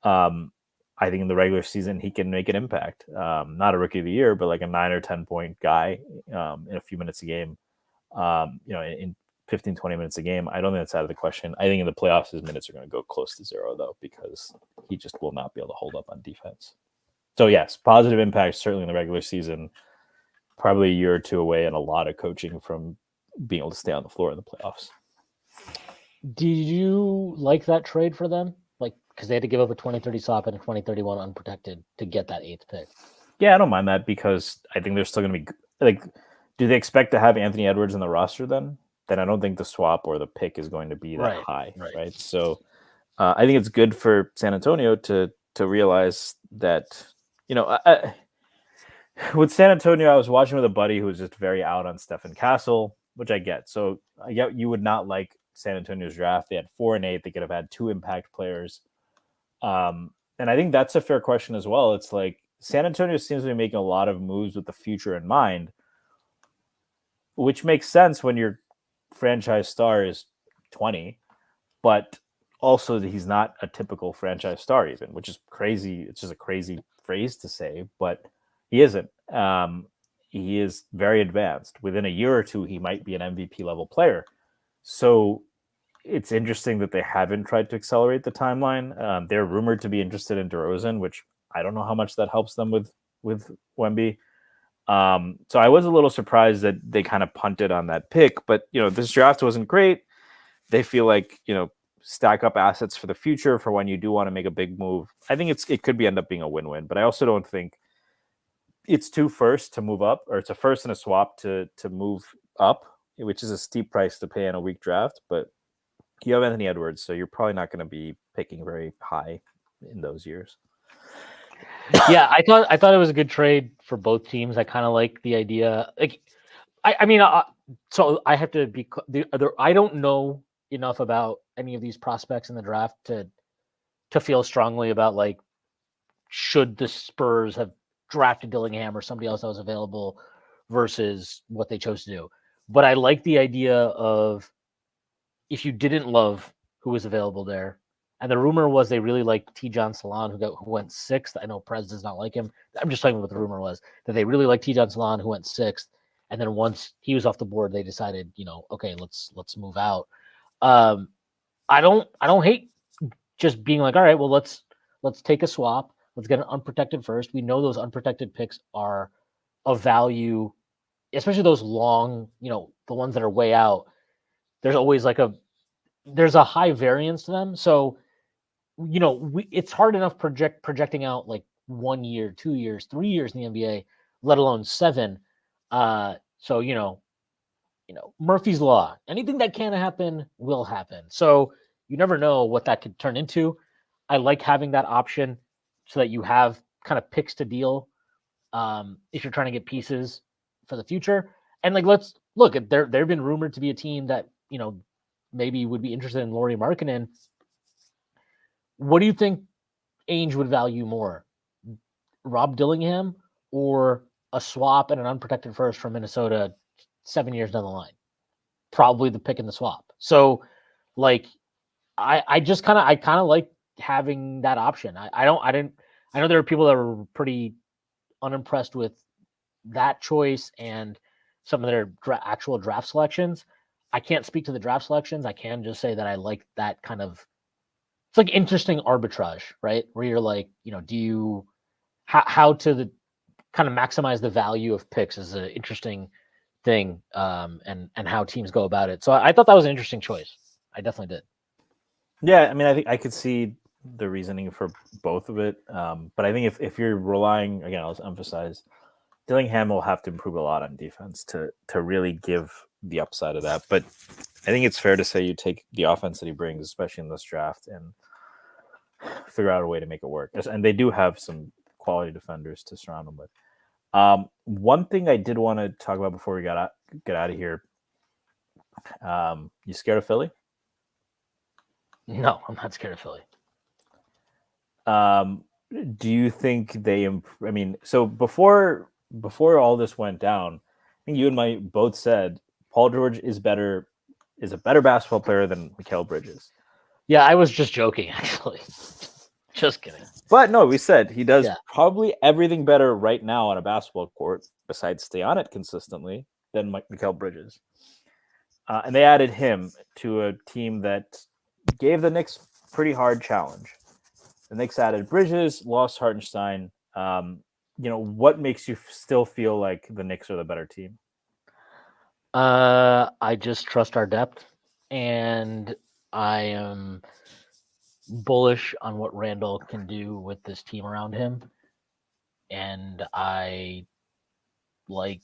I think in the regular season he can make an impact. Not a rookie of the year, but like a 9 or 10 point guy in a few minutes a game. In 15, 20 minutes a game. I don't think that's out of the question. I think in the playoffs his minutes are going to go close to zero though, because he just will not be able to hold up on defense. So yes, positive impact certainly in the regular season. Probably a year or two away, and a lot of coaching from being able to stay on the floor in the playoffs. Did you like that trade for them? Like, because they had to give up a 2030 swap and a 2031 unprotected to get that 8th pick. Yeah, I don't mind that, because I think they're still going to be like. Do they expect to have Anthony Edwards in the roster then? Then I don't think the swap or the pick is going to be that high, right? So I think it's good for San Antonio to realize that, with San Antonio, I was watching with a buddy who was just very out on Stephen Castle, which I get. So I get you would not like San Antonio's draft. They had 4 and 8. They could have had 2 impact players. And I think that's a fair question as well. It's like San Antonio seems to be making a lot of moves with the future in mind, which makes sense when your franchise star is 20, but also he's not a typical franchise star even, which is crazy. It's just a crazy phrase to say, but he isn't. He is very advanced. Within a year or two, he might be an MVP level player. So it's interesting that they haven't tried to accelerate the timeline. They're rumored to be interested in DeRozan, which I don't know how much that helps them with Wemby. So I was a little surprised that they kind of punted on that pick, but this draft wasn't great. They feel like, stack up assets for the future for when you do want to make a big move. I think it could end up being a win-win, but I also don't think it's 2 firsts to move up, or it's a first and a swap to move up, which is a steep price to pay in a weak draft, but you have Anthony Edwards, so you're probably not going to be picking very high in those years. Yeah, I thought it was a good trade for both teams. I kind of like the idea. Like, so I have to be. I don't know enough about any of these prospects in the draft to feel strongly about, like, should the Spurs have drafted Dillingham or somebody else that was available versus what they chose to do. But I like the idea of, if you didn't love who was available there. And the rumor was they really liked Tijan Salon, who went 6th. I know Prez does not like him. I'm just telling you what the rumor was, that they really liked Tijan Salon, who went 6th. And then once he was off the board, they decided, okay, let's move out. I don't hate just being like, all right, well, let's take a swap. Let's get an unprotected first. We know those unprotected picks are of value, especially those long, the ones that are way out. There's always there's a high variance to them. So, it's hard enough projecting out like 1 year, 2 years, 3 years in the NBA, let alone 7. So, Murphy's Law, anything that can happen will happen. So you never know what that could turn into. I like having that option so that you have kind of picks to deal if you're trying to get pieces for the future. And let's look at they've been rumored to be a team that, maybe would be interested in Lauri Markkanen. What do you think Ainge would value more? Rob Dillingham or a swap and an unprotected first from Minnesota 7 years down the line? Probably the pick and the swap. So, I kind of like having that option. I know there are people that were pretty unimpressed with that choice and some of their actual draft selections. I can't speak to the draft selections. I can just say that I like that kind of, it's like interesting arbitrage, right? Where you're like, do you, how to kind of maximize the value of picks is an interesting thing, and how teams go about it. So I thought that was an interesting choice. I definitely did. Yeah, I mean, I think I could see the reasoning for both of it, but I think if you're relying, again, I'll emphasize, Dillingham will have to improve a lot on defense to really give the upside of that. But I think it's fair to say you take the offense that he brings, especially in this draft, and figure out a way to make it work. And they do have some quality defenders to surround him with. One thing I did want to talk about before we get out of here. You scared of Philly? No, I'm not scared of Philly. Do you think they? I mean, so before all this went down, I think you and I both said Paul George is a better basketball player than Mikal Bridges. Yeah, I was just joking, actually. Just kidding. But no, we said he does probably everything better right now on a basketball court, besides stay on it consistently, than Mikal Bridges. And they added him to a team that gave the Knicks pretty hard challenge. The Knicks added Bridges, lost Hartenstein. What makes you still feel like the Knicks are the better team? I just trust our depth, and I am bullish on what Randall can do with this team around him. And I don't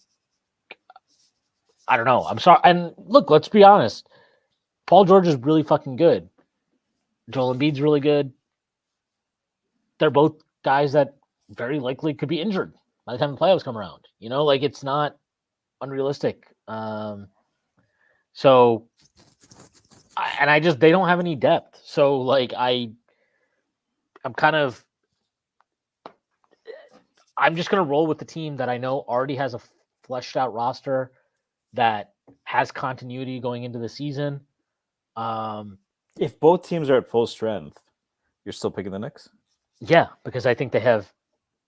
know. I'm sorry. And look, let's be honest. Paul George is really fucking good. Joel Embiid's really good. They're both guys that very likely could be injured by the time the playoffs come around. It's not unrealistic. They don't have any depth. So I'm just going to roll with the team that I know already has a fleshed out roster that has continuity going into the season. If both teams are at full strength, you're still picking the Knicks? Yeah, because I think they have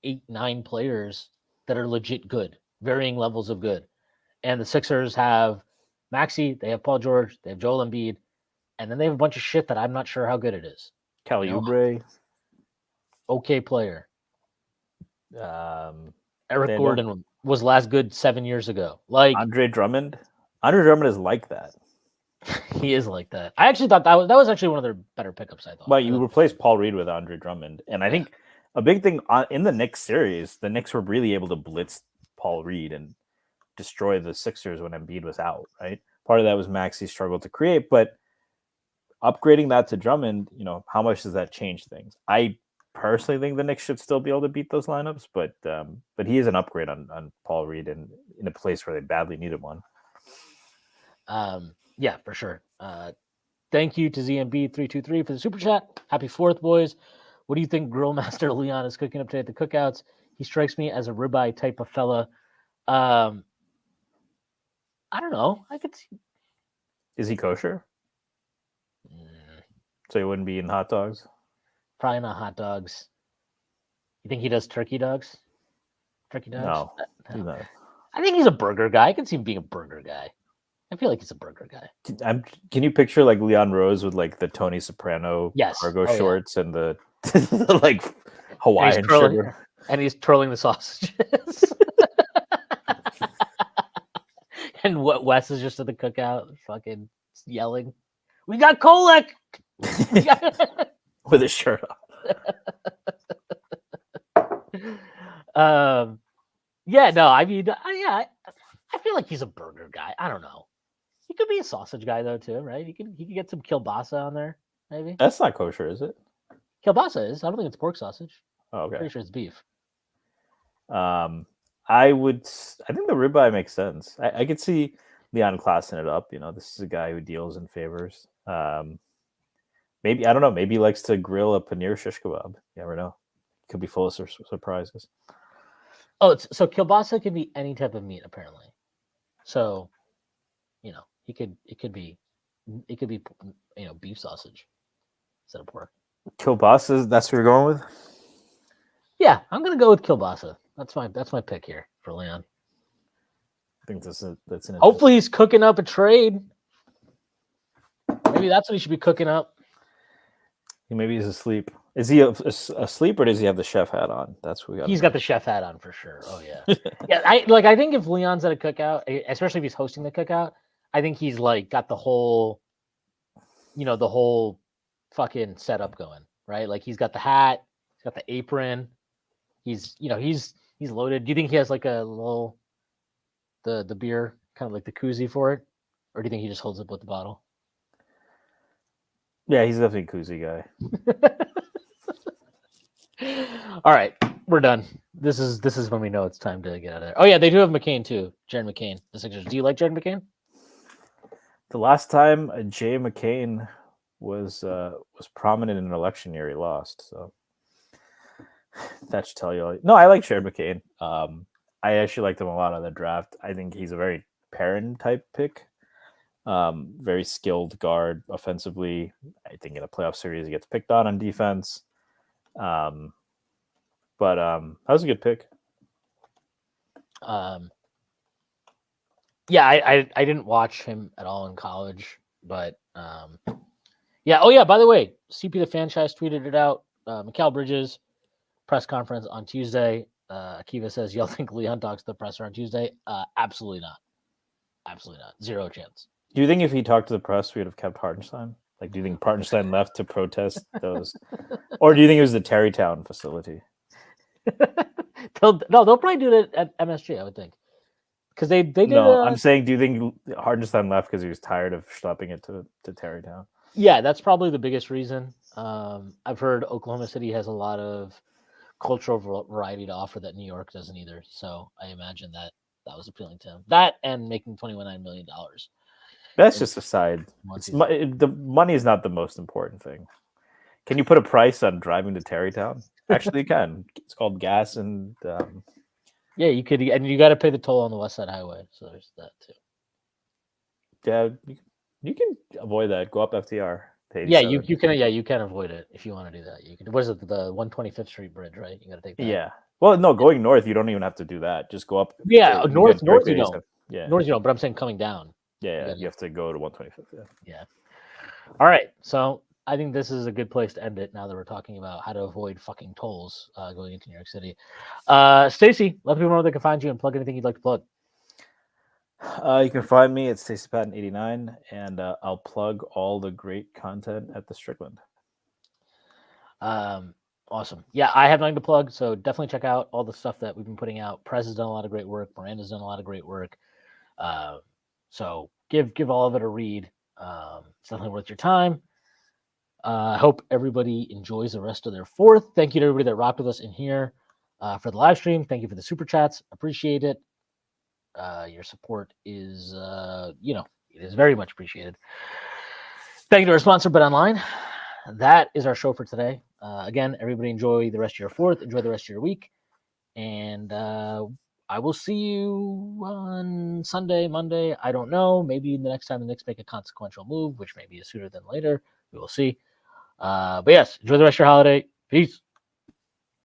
8-9 players that are legit good, varying levels of good. And the Sixers have Maxey, they have Paul George, they have Joel Embiid, and then they have a bunch of shit that I'm not sure how good it is. Kelly Oubre, okay player. Eric Daniel Gordon was last good 7 years ago. Andre Drummond. Andre Drummond is like that. He is like that. I actually thought that was actually one of their better pickups. I thought. Well, you replaced Paul Reed with Andre Drummond, and I think a big thing in the Knicks series, the Knicks were really able to blitz Paul Reed and destroy the Sixers when Embiid was out. Right, part of that was Maxey's struggle to create, but upgrading that to Drummond, how much does that change things? I personally think the Knicks should still be able to beat those lineups, but he is an upgrade on Paul Reed and in a place where they badly needed one. Yeah, for sure. Thank you to ZMB323 for the super chat. Happy 4th, boys. What do you think Grill Master Leon is cooking up today at the cookouts? He strikes me as a ribeye type of fella. I don't know. I could see. Is he kosher? So he wouldn't be eating hot dogs? Probably not hot dogs. You think he does turkey dogs? Turkey dogs? No. He's not. I think he's a burger guy. I can see him being a burger guy. I feel like he's a burger guy. Can you picture Leon Rose with the Tony Soprano cargo shorts and the Hawaiian shirt? And he's twirling the sausages. And Wes is just at the cookout fucking yelling, "We got Kolek!" With his shirt off. Yeah, no, I mean, I feel like he's a burger guy. I don't know. He could be a sausage guy though too, right? He could get some kielbasa on there, maybe. That's not kosher, is it? Kielbasa is. I don't think it's pork sausage. Oh, okay. I'm pretty sure it's beef. I think the ribeye makes sense. I could see Leon classing it up. This is a guy who deals in favors. Maybe, I don't know. Maybe he likes to grill a paneer shish kebab. You never know. Could be full of surprises. Oh, so kielbasa can be any type of meat apparently. So, it could be beef sausage. instead of pork. Kielbasa, that's what you're going with? Yeah, I'm gonna go with kielbasa. That's my pick here for Leon. I think that's an interesting. Hopefully he's cooking up a trade. Maybe that's what he should be cooking up. Maybe he's asleep. Is he asleep or does he have the chef hat on? That's what we got. He's got the chef hat on for sure. Oh yeah, yeah. I think if Leon's at a cookout, especially if he's hosting the cookout, I think he's like got the whole, the whole fucking setup going, right? Like he's got the hat, he's got the apron, he's loaded. Do you think he has like a little the beer kind of like the koozie for it, or do you think he just holds up with the bottle? Yeah, he's definitely a koozie guy. All right, we're done. This is when we know it's time to get out of there. Oh yeah, they do have McCain too. Jared McCain, the Sixers. Do you like Jared McCain? The last time Jay McCain was prominent in an election year, he lost. So that should tell you all. No, I like Jared McCain. I actually liked him a lot on the draft. I think he's a very Perrin type pick. Very skilled guard offensively. I think in a playoff series he gets picked on defense. But that was a good pick. Yeah, I didn't watch him at all in college, but yeah. Oh yeah, by the way, CP the franchise tweeted it out. Mikal Bridges press conference on Tuesday. Achiuwa says, "Y'all think Leon talks to the presser on Tuesday?" Absolutely not. Absolutely not. Zero chance. Do you think if he talked to the press, we would have kept Hartenstein? Like, do you think Hartenstein left to protest those, or do you think it was the Terrytown facility? They'll probably do it at MSG, I would think, because they did. No, I'm saying, do you think Hartenstein left because he was tired of schlepping it to Terrytown? Yeah, that's probably the biggest reason. I've heard Oklahoma City has a lot of cultural variety to offer that New York doesn't either. So I imagine that was appealing to him. That and making $21 million. That's just a side. The money is not the most important thing. Can you put a price on driving to Terrytown? Actually, you can. It's called gas and. Yeah, you could, and you got to pay the toll on the West Side Highway, so there's that too. Yeah, you can avoid that. Go up FDR. Yeah, you can. Yeah, you can avoid it if you want to do that. You can. What is it? The 125th Street Bridge, right? You got to take that. Yeah. Well, no, going north, you don't even have to do that. Just go up. Yeah, north you don't. Yeah, north you don't. But I'm saying coming down. Yeah, you have to go to 125th. Yeah. All right, so I think this is a good place to end it. Now that we're talking about how to avoid fucking tolls going into New York City. Stacy, let people know where they can find you and plug anything you'd like to plug. You can find me at StacyPatton89, and I'll plug all the great content at the Strickland. Awesome. Yeah, I have nothing to plug, so definitely check out all the stuff that we've been putting out. Prez has done a lot of great work. Miranda's done a lot of great work. So give all of it a read. It's definitely worth your time. I hope everybody enjoys the rest of their fourth. Thank you to everybody that rocked with us in here for the live stream. Thank you for the super chats. Appreciate it. Your support is, it is very much appreciated. Thank you to our sponsor, BetOnline. That is our show for today. Again, everybody enjoy the rest of your fourth. Enjoy the rest of your week. And I will see you on Sunday, Monday. I don't know. Maybe the next time the Knicks make a consequential move, which may be sooner than later. We will see. But yes, enjoy the rest of your holiday. Peace.